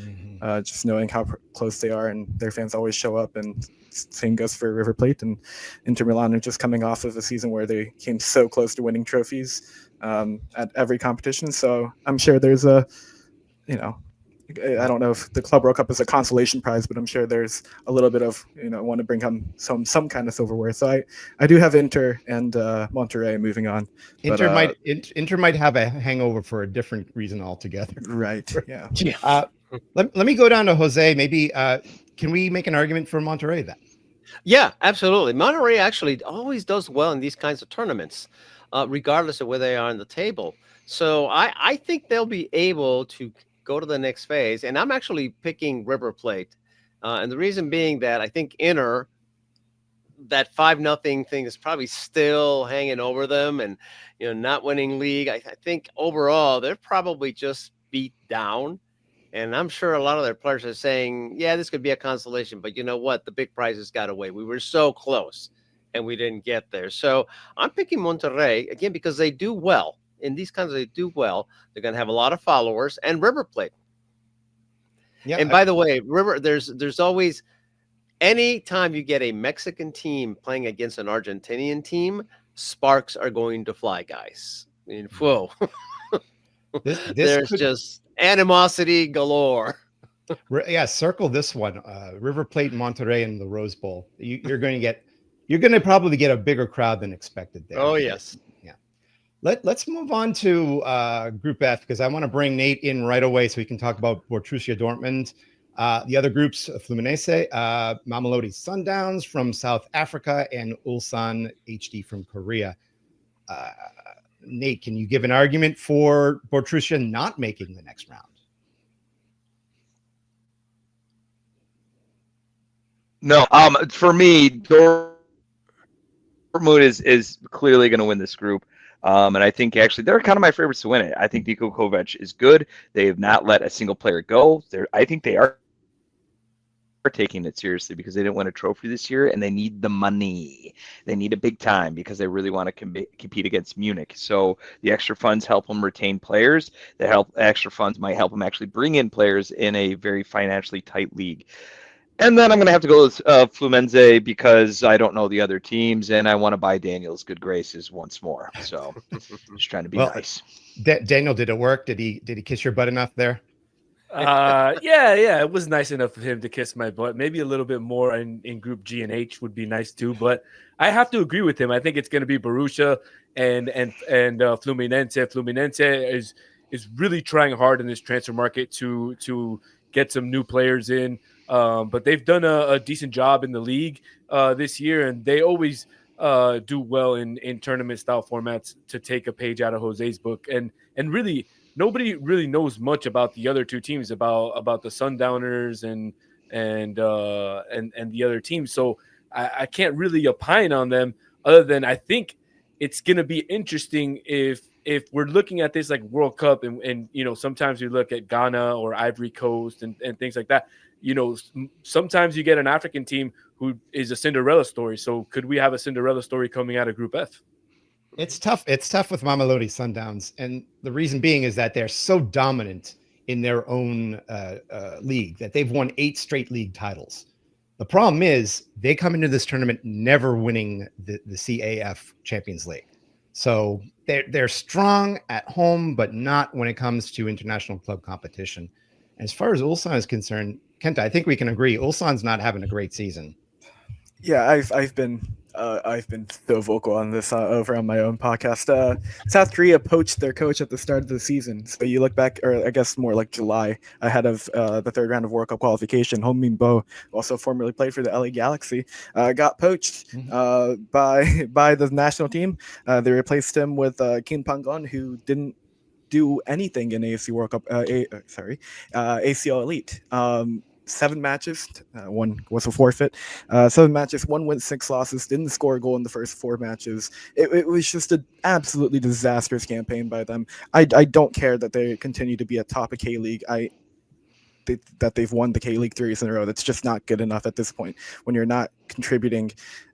just knowing how close they are, and their fans always show up. And same goes for River Plate, and Inter Milan are just coming off of a season where they came so close to winning trophies at every competition. So I'm sure there's I don't know if the Club World Cup is a consolation prize, but I'm sure there's a little bit of, want to bring home some kind of silverware. So I do have Inter and Monterrey moving on. Inter might have a hangover for a different reason altogether. Right. Yeah. Let me go down to Jose. Maybe can we make an argument for Monterrey then? Yeah, absolutely. Monterrey actually always does well in these kinds of tournaments, regardless of where they are on the table. So I think they'll be able to go to the next phase. And I'm actually picking River Plate. And the reason being that I think Inter, that 5-0 thing is probably still hanging over them, and not winning league. I think overall they're probably just beat down. And I'm sure a lot of their players are saying, yeah, this could be a consolation, but you know what? The big prizes got away. We were so close and we didn't get there. So I'm picking Monterrey again because they do well. In these kinds, they do well. They're going to have a lot of followers, and River Plate. Yeah. And by the way, there's always, any time you get a Mexican team playing against an Argentinian team, sparks are going to fly, guys. I mean, whoa. There's just animosity galore. Yeah, circle this one. River Plate and Monterrey in the Rose Bowl. You're going to probably get a bigger crowd than expected there. Oh, yes. Yeah. Let's move on to Group F, because I want to bring Nate in right away so we can talk about Borussia Dortmund. The other groups, Fluminense, Mamelodi Sundowns from South Africa, and Ulsan HD from Korea. Nate, can you give an argument for Borussia not making the next round? No, for me, Dortmund is clearly going to win this group. And I think actually they're kind of my favorites to win it. I think Niko Kovac is good. They have not let a single player go. I think they are taking it seriously because they didn't win a trophy this year and they need the money. They need it big time because they really want to compete against Munich. So the extra funds help them retain players. Extra funds might help them actually bring in players in a very financially tight league. And then I'm going to have to go with Fluminense because I don't know the other teams and I want to buy Daniel's good graces once more. So just trying to be nice. Daniel, did it work? Did he kiss your butt enough there? Yeah, it was nice enough of him to kiss my butt. Maybe a little bit more in Group G and H would be nice too. But I have to agree with him. I think it's going to be Borussia and Fluminense. Fluminense is really trying hard in this transfer market to get some new players in. But they've done a decent job in the league this year, and they always do well in tournament style formats to take a page out of Jose's book. And really, nobody really knows much about the other two teams, about the Sundowners and the other teams. So I can't really opine on them other than I think it's going to be interesting if we're looking at this like World Cup and sometimes we look at Ghana or Ivory Coast and things like that. Sometimes you get an African team who is a Cinderella story. So could we have a Cinderella story coming out of Group F? It's tough. It's tough with Mamelodi Sundowns. And the reason being is that they're so dominant in their own league that they've won 8 straight league titles. The problem is they come into this tournament never winning the CAF Champions League. So they're strong at home, but not when it comes to international club competition. As far as Ulsan is concerned, Kenta, I think we can agree Ulsan's not having a great season. Yeah, I've been so vocal on this over on my own podcast. South Korea poached their coach at the start of the season. So you look back, or I guess more like July, ahead of the third round of World Cup qualification. Hong Min-bo, also formerly played for the LA Galaxy, got poached by the national team. They replaced him with Kim Pang-gon, who didn't do anything in AFC World Cup. ACL Elite. 7 matches, 1 was a forfeit. 7 matches, 1 win, 6 losses. Didn't score a goal in the first 4 matches. It was just an absolutely disastrous campaign by them. I don't care that they continue to be at top of K League. That they've won the K League 3 years in a row. That's just not good enough at this point. When you're not contributing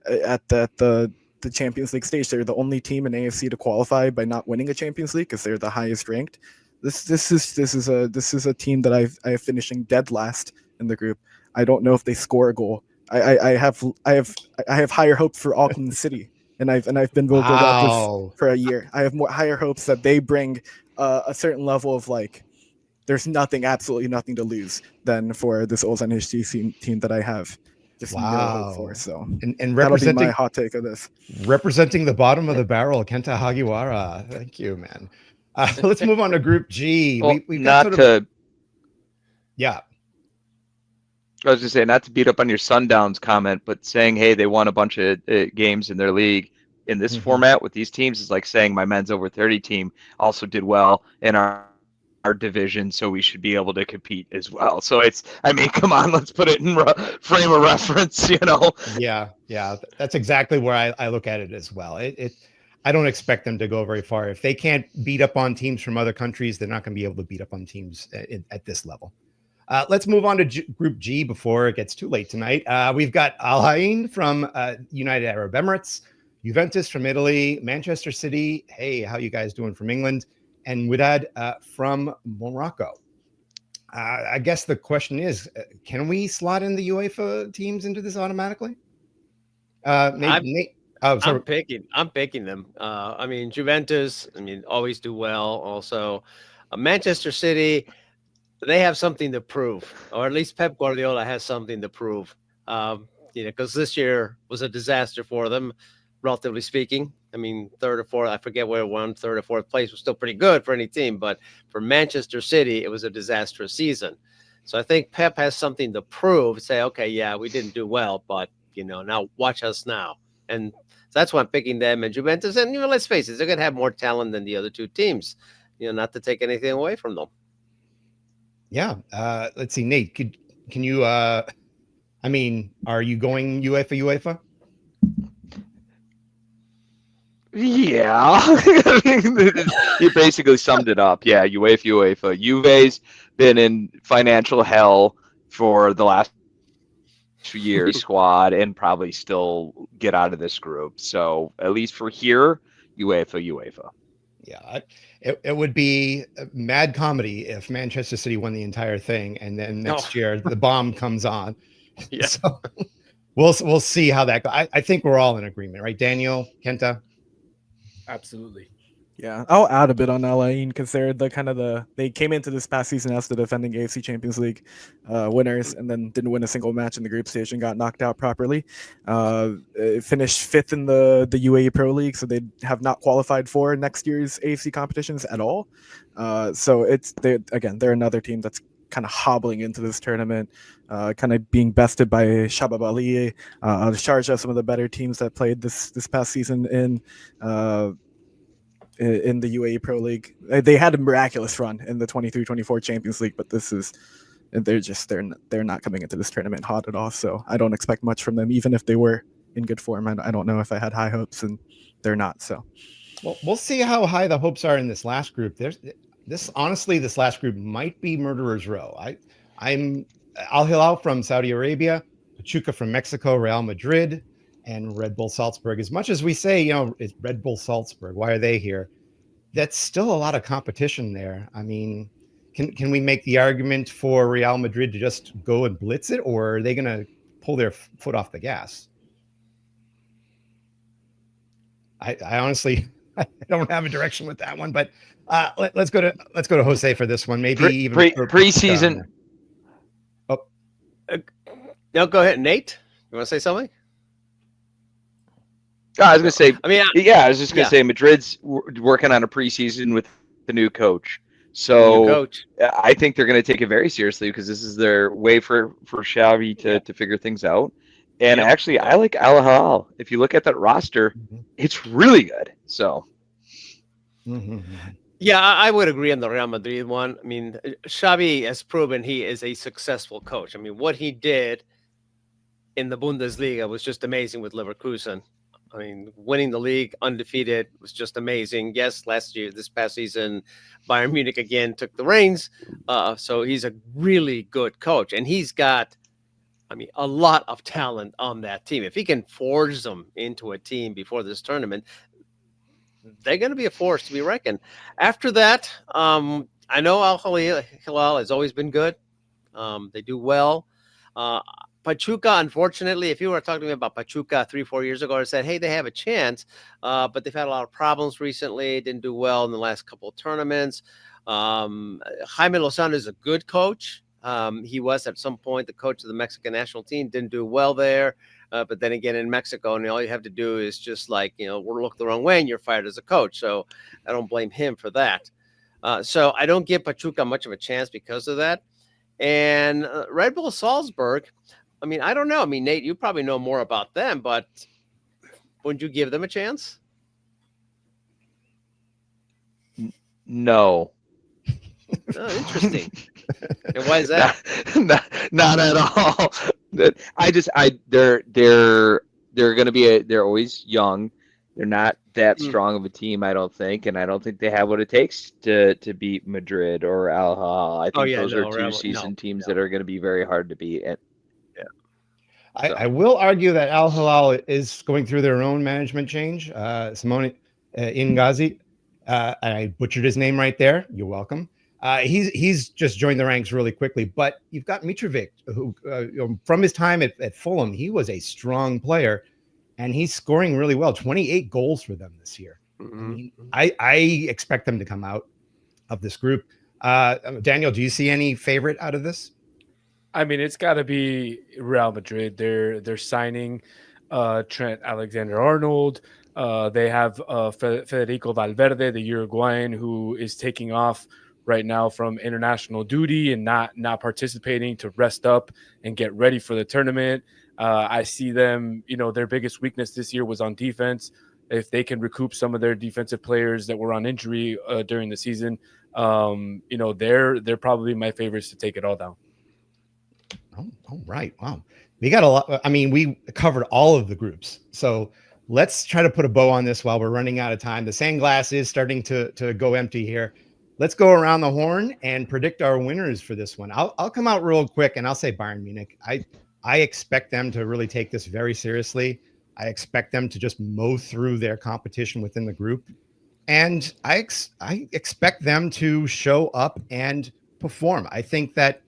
at the Champions League stage, they're the only team in AFC to qualify by not winning a Champions League because they're the highest ranked. This is a team that I have finishing dead last in the group. I don't know if they score a goal. I have higher hopes for Auckland City, and I've been vocal about this for a year. I have higher hopes that they bring a certain level of like, there's absolutely nothing to lose than for this Ulsan HG team that I have just no hope for. So and representing my hot take of this, representing the bottom of the barrel, Kenta Hagiwara. Thank you, man. Let's move on to Group G. Well, yeah. I was just saying, not to beat up on your Sundowns comment, but saying, hey, they won a bunch of games in their league in this format with these teams is like saying my men's over 30 team also did well in our division, so we should be able to compete as well. So come on, let's put it in frame of reference, Yeah, that's exactly where I look at it as well. I don't expect them to go very far. If they can't beat up on teams from other countries, they're not going to be able to beat up on teams at this level. Let's move on to Group G before it gets too late tonight. We've got Al Ain from United Arab Emirates, Juventus from Italy, Manchester City. Hey, how you guys doing from England? And Wydad from Morocco. I guess the question is, can we slot in the UEFA teams into this automatically? Nate. Oh, sorry. I'm picking them. Juventus, always do well. Also, Manchester City, they have something to prove, or at least Pep Guardiola has something to prove. Because this year was a disaster for them, relatively speaking. 3rd or 4th, I forget where it won. 3rd or 4th place was still pretty good for any team, but for Manchester City, it was a disastrous season. So I think Pep has something to prove. Say, okay, yeah, we didn't do well, but now watch us now. And that's why I'm picking them and Juventus. And let's face it, they're going to have more talent than the other two teams. Not to take anything away from them. Yeah. Let's see, Nate. Can you I mean, are you going UEFA? Yeah, you basically summed it up. Yeah, UEFA. Juve's been in financial hell for the last few years, squad, and probably still get out of this group. So at least for here, UEFA. Yeah, it would be a mad comedy if Manchester City won the entire thing, and then next year the bomb comes on. Yeah. So we'll see how that goes. I think we're all in agreement, right, Daniel, Kenta? Absolutely. Yeah, I'll add a bit on Alain because they're they came into this past season as the defending AFC Champions League winners, and then didn't win a single match in the group stage and got knocked out properly. Finished fifth in the UAE Pro League, so they have not qualified for next year's AFC competitions at all. So they're another team that's kind of hobbling into this tournament, kind of being bested by Shabab Ali, Sharjah, some of the better teams that played this past season in the UAE Pro League. They had a miraculous run in the 23-24 Champions League, but they're not coming into this tournament hot at all. So I don't expect much from them, even if they were in good form. I don't know if I had high hopes, and they're not. So Well, we'll see how high the hopes are in this last group. This last group might be murderer's row. I'm Al Hilal from Saudi Arabia, Pachuca from Mexico, Real Madrid, and Red Bull Salzburg. As much as we say, it's Red Bull Salzburg, why are they here? That's still a lot of competition there. I mean, can we make the argument for Real Madrid to just go and blitz it, or are they going to pull their foot off the gas? I honestly, I don't have a direction with that one, but let's go to Jose for this one. Maybe even preseason. No, go ahead, Nate. You want to say something? I was going to say. I was just going to say Madrid's working on a preseason with the new coach. So I think they're going to take it very seriously because this is their way for Xavi to figure things out. And actually, I like Al Hilal. If you look at that roster, it's really good. So, yeah, I would agree on the Real Madrid one. I mean, Xavi has proven he is a successful coach. I mean, what he did in the Bundesliga was just amazing with Leverkusen. I mean, winning the league undefeated was just amazing. Yes, this past season, Bayern Munich again took the reins. So he's a really good coach, and he's got, a lot of talent on that team. If he can forge them into a team before this tournament, they're going to be a force to be reckoned. After that, I know Al Hilal has always been good. They do well. Pachuca, unfortunately, if you were talking to me about Pachuca 3-4 years ago, I said, hey, they have a chance, but they've had a lot of problems recently. Didn't do well in the last couple of tournaments. Jaime Lozano is a good coach. He was at some point the coach of the Mexican national team, didn't do well there. But then again, in Mexico, and all you have to do is just look the wrong way and you're fired as a coach. So I don't blame him for that. So I don't give Pachuca much of a chance because of that. And Red Bull Salzburg, I don't know. Nate, you probably know more about them, but wouldn't you give them a chance? No. Oh, interesting. And why is that? Not at all. They're going to be they're always young. They're not that strong of a team, I don't think, and I don't think they have what it takes to beat Madrid or Al Hilal. I think those are two seasoned teams that are going to be very hard to beat. And I will argue that Al Hilal is going through their own management change. Simone Ingazi, I butchered his name right there. You're welcome. He's just joined the ranks really quickly, but you've got Mitrovic, who from his time at Fulham, he was a strong player, and he's scoring really well. 28 goals for them this year. I expect them to come out of this group. Daniel, do you see any favorite out of this? It's got to be Real Madrid. They're signing Trent Alexander-Arnold. They have Federico Valverde, the Uruguayan, who is taking off right now from international duty and not participating to rest up and get ready for the tournament. I see them, their biggest weakness this year was on defense. If they can recoup some of their defensive players that were on injury during the season, they're probably my favorites to take it all down. Oh, all right. Wow. We got a lot. I mean, we covered all of the groups. So let's try to put a bow on this while we're running out of time. The sand glass is starting to go empty here. Let's go around the horn and predict our winners for this one. I'll come out real quick and I'll say Bayern Munich. I expect them to really take this very seriously. I expect them to just mow through their competition within the group. And I expect them to show up and perform. I think that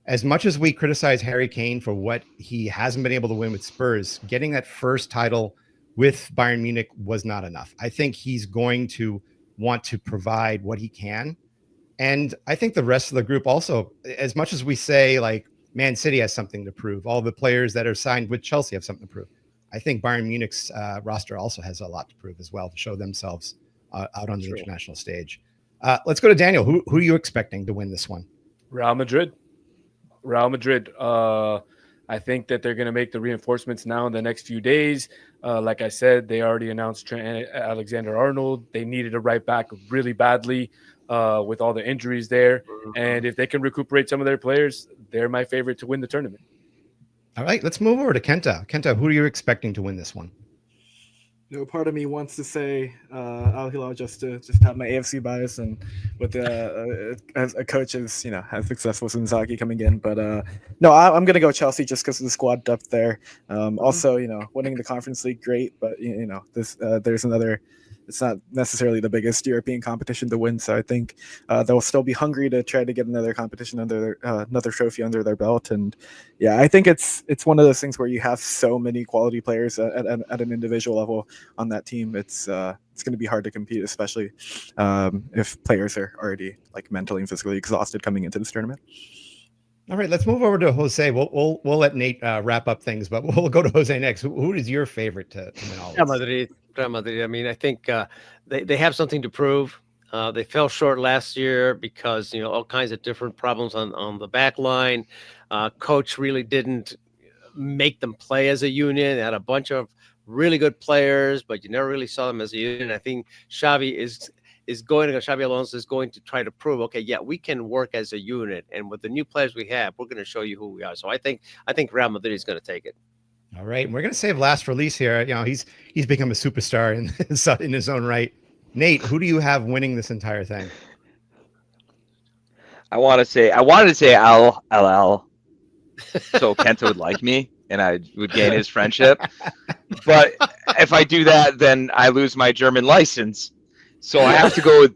as much as we criticize Harry Kane for what he hasn't been able to win with Spurs, getting that first title with Bayern Munich was not enough. I think he's going to want to provide what he can. And I think the rest of the group also, as much as we say like Man City has something to prove, all the players that are signed with Chelsea have something to prove. I think Bayern Munich's roster also has a lot to prove as well to show themselves out on the international stage. Let's go to Daniel. Who are you expecting to win this one? Real Madrid. I think that they're going to make the reinforcements now in the next few days. Like I said, they already announced Trent Alexander-Arnold. They needed a right back really badly with all the injuries there. And if they can recuperate some of their players, they're my favorite to win the tournament. All right, let's move over to Kenta. Kenta, who are you expecting to win this one? You know, part of me wants to say Al Hilal just to have my AFC bias and with as a coach as successful as Inzaghi coming in, but no, I'm gonna go Chelsea just because of the squad depth there. Also, winning the Conference League, great, but this there's another. It's not necessarily the biggest European competition to win, so I think they'll still be hungry to try to get another competition under another trophy under their belt. And yeah, I think it's one of those things where you have so many quality players at an individual level on that team. It's going to be hard to compete, especially if players are already like mentally and physically exhausted coming into this tournament. All right, let's move over to Jose. We'll let Nate wrap up things, but we'll go to Jose next. Who is your favorite to win all this? Real Madrid. I mean, I think they have something to prove. They fell short last year because all kinds of different problems on the back line. Coach really didn't make them play as a unit. They had a bunch of really good players, but you never really saw them as a unit. I think Xabi Alonso is going to try to prove, okay, yeah, we can work as a unit, and with the new players we have, we're going to show you who we are. So I think Real Madrid is going to take it. All right, and we're going to save last release here. He's become a superstar in his own right. Nate, who do you have winning this entire thing? I wanted to say Al, so Kenta would like me and I would gain his friendship. But if I do that, then I lose my German license. So I have to go with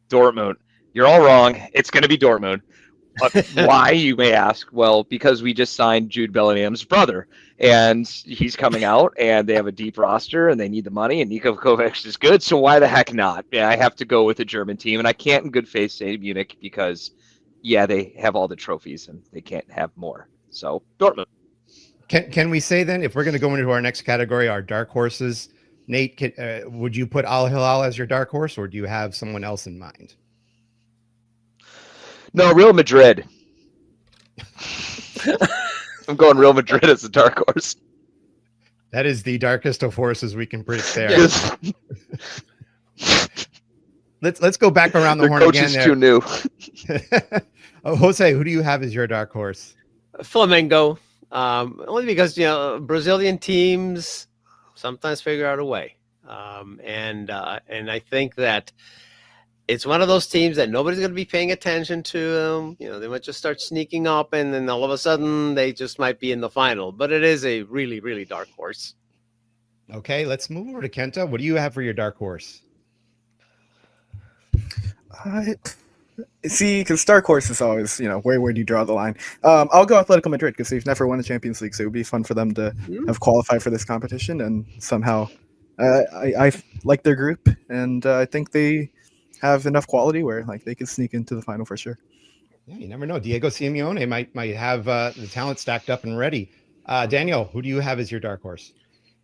Dortmund. You're all wrong. It's going to be Dortmund. Why, you may ask? Well, because we just signed Jude Bellingham's brother, and he's coming out, and they have a deep roster, and they need the money, and Niko Kovac is good, so why the heck not? Yeah, I have to go with a German team, and I can't in good faith say Munich because, yeah, they have all the trophies, and they can't have more. So, Dortmund. Can we say then, if we're going to go into our next category, our dark horses, Nate, would you put Al Hilal as your dark horse, or do you have someone else in mind? No, Real Madrid. I'm going Real Madrid as a dark horse. That is the darkest of horses we can predict there. Yes. Let's go back around the horn again. Their coach is too new. Jose, who do you have as your dark horse? Flamengo. Only because Brazilian teams sometimes figure out a way, and I think that it's one of those teams that nobody's going to be paying attention to them. They might just start sneaking up, and then all of a sudden they just might be in the final. But it is a really, really dark horse. Okay, let's move over to Kenta. What do you have for your dark horse? See, because dark horse is always, where do you draw the line? I'll go Atletico Madrid because they've never won a Champions League, so it would be fun for them to have qualified for this competition, and somehow I like their group, and I think they have enough quality where they could sneak into the final for sure. Yeah, you never know. Diego Simeone might have the talent stacked up and ready. Daniel, who do you have as your dark horse?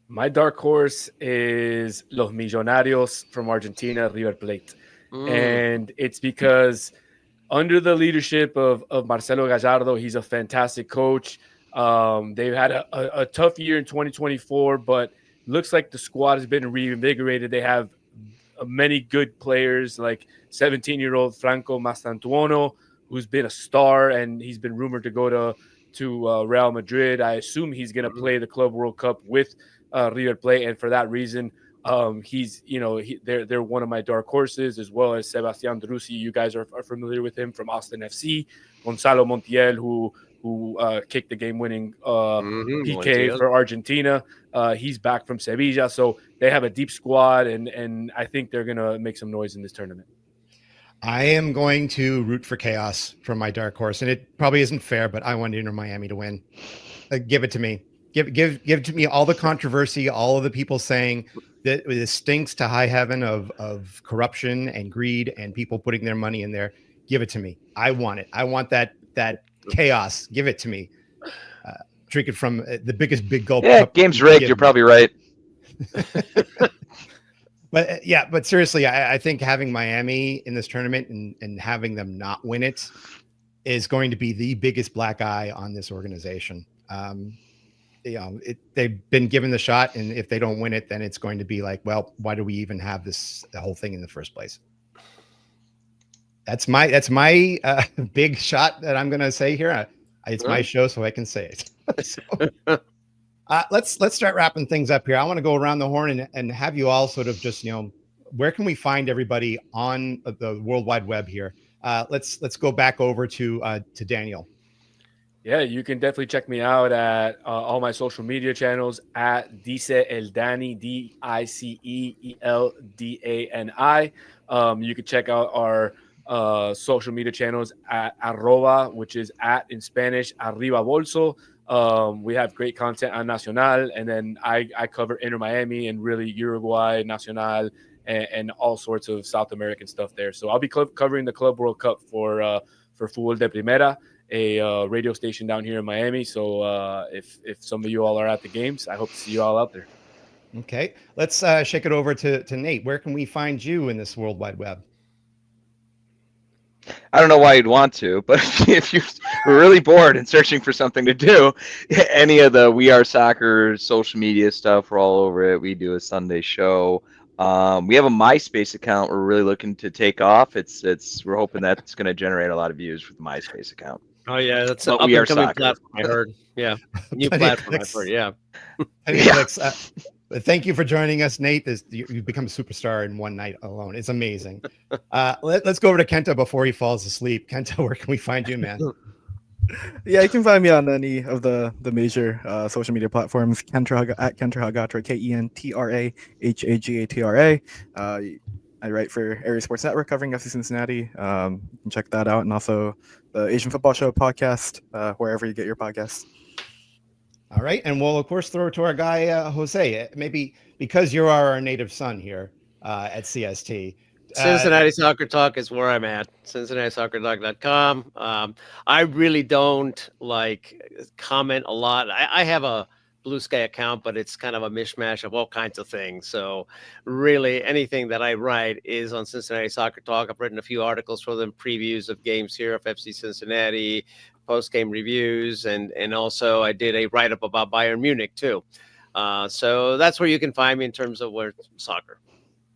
My dark horse is Los Millonarios from Argentina, River Plate. And it's because under the leadership of Marcelo Gallardo, he's a fantastic coach. They've had a tough year in 2024, but looks like the squad has been reinvigorated. They have many good players like 17-year-old Franco Mastantuono, who's been a star, and he's been rumored to go to Real Madrid. I assume he's going to play the Club World Cup with River Plate, and for that reason, they're one of my dark horses, as well as Sebastian Drusi. You guys are familiar with him from Austin FC. Gonzalo Montiel, who kicked the game-winning PK Montiel. for Argentina. He's back from Sevilla, so they have a deep squad, and I think they're going to make some noise in this tournament. I am going to root for chaos from my dark horse, and it probably isn't fair, but I want Inter Miami to win. Give it to me. Give to me all the controversy, all of the people saying that it stinks to high heaven of corruption and greed and people putting their money in there. Give it to me. I want it. I want that chaos. Give it to me. Drink it from the biggest big gulp. Yeah, game's rigged. You're probably right. But seriously, I think having Miami in this tournament and having them not win it is going to be the biggest black eye on this organization. They've been given the shot, and if they don't win it, then it's going to be like, well, why do we even have the whole thing in the first place? That's my big shot that I'm going to say here. It's my show, so I can say it. Let's start wrapping things up here. I want to go around the horn and have you all sort of just, where can we find everybody on the World Wide Web here? Let's go back over to Daniel. Yeah, you can definitely check me out at all my social media channels at Dice El Dani, DICEELDANI. You can check out our social media channels at arroba, which is at in Spanish, arriba bolso. We have great content on Nacional, and then I cover Inter Miami and really Uruguay, Nacional, and all sorts of South American stuff there. So I'll be covering the Club World Cup for Fútbol de Primera, a radio station down here in Miami. So if some of you all are at the games, I hope to see you all out there. Okay, let's shake it over to Nate. Where can we find you in this World Wide Web? I don't know why you'd want to, but if you're really bored and searching for something to do, any of the We Are Soccer social media stuff, we're all over it. We do a Sunday show. We have a MySpace account we're really looking to take off. We're hoping that's going to generate a lot of views with the MySpace account. Oh yeah, that's But an We Are up-and-coming Soccer. platform. I heard. Yeah, new platform. I've heard. Yeah. Thank you for joining us, Nate. You've become a superstar in one night alone. It's amazing. Let's go over to Kenta before he falls asleep. Kenta, where can we find you, man? Yeah, you can find me on any of the major social media platforms. Kentra at Kentra Hagatra, KentraHagatra. I write for Area Sports Network covering FC Cincinnati. You can check that out, and also the Asian Football Show podcast, wherever you get your podcasts. All right, and we'll of course throw it to our guy Jose. Maybe because you're our native son here at CST. Cincinnati Soccer Talk is where I'm at. CincinnatiSoccerTalk.com. I really don't comment a lot. I have a Blue Sky account, but it's kind of a mishmash of all kinds of things. So really anything that I write is on Cincinnati Soccer Talk. I've written a few articles for them, previews of games here of FC Cincinnati, post-game reviews, and also I did a write-up about Bayern Munich too. So that's where you can find me in terms of where soccer.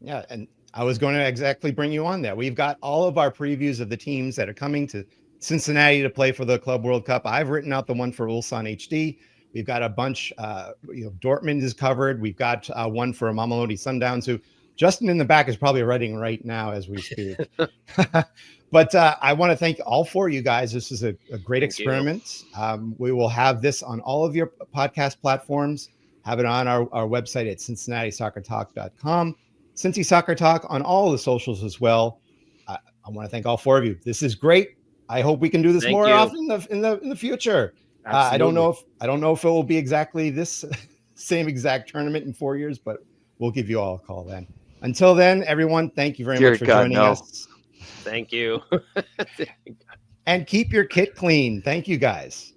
Yeah, and I was going to exactly bring you on there. We've got all of our previews of the teams that are coming to Cincinnati to play for the Club World Cup. I've written out the one for Ulsan HD. We've got a bunch. Dortmund is covered. We've got one for Mamelodi Sundowns, who Justin in the back is probably writing right now as we speak. But I want to thank all four of you guys. This is a great experiment. We will have this on all of your podcast platforms. Have it on our website at CincinnatiSoccerTalk.com. Cincy Soccer Talk on all the socials as well. I want to thank all four of you. This is great. I hope we can do this more often in the future. I don't know if it will be exactly this same exact tournament in 4 years, but we'll give you all a call then. Until then, everyone, thank you very much for joining us. Thank you. And keep your kit clean. Thank you, guys.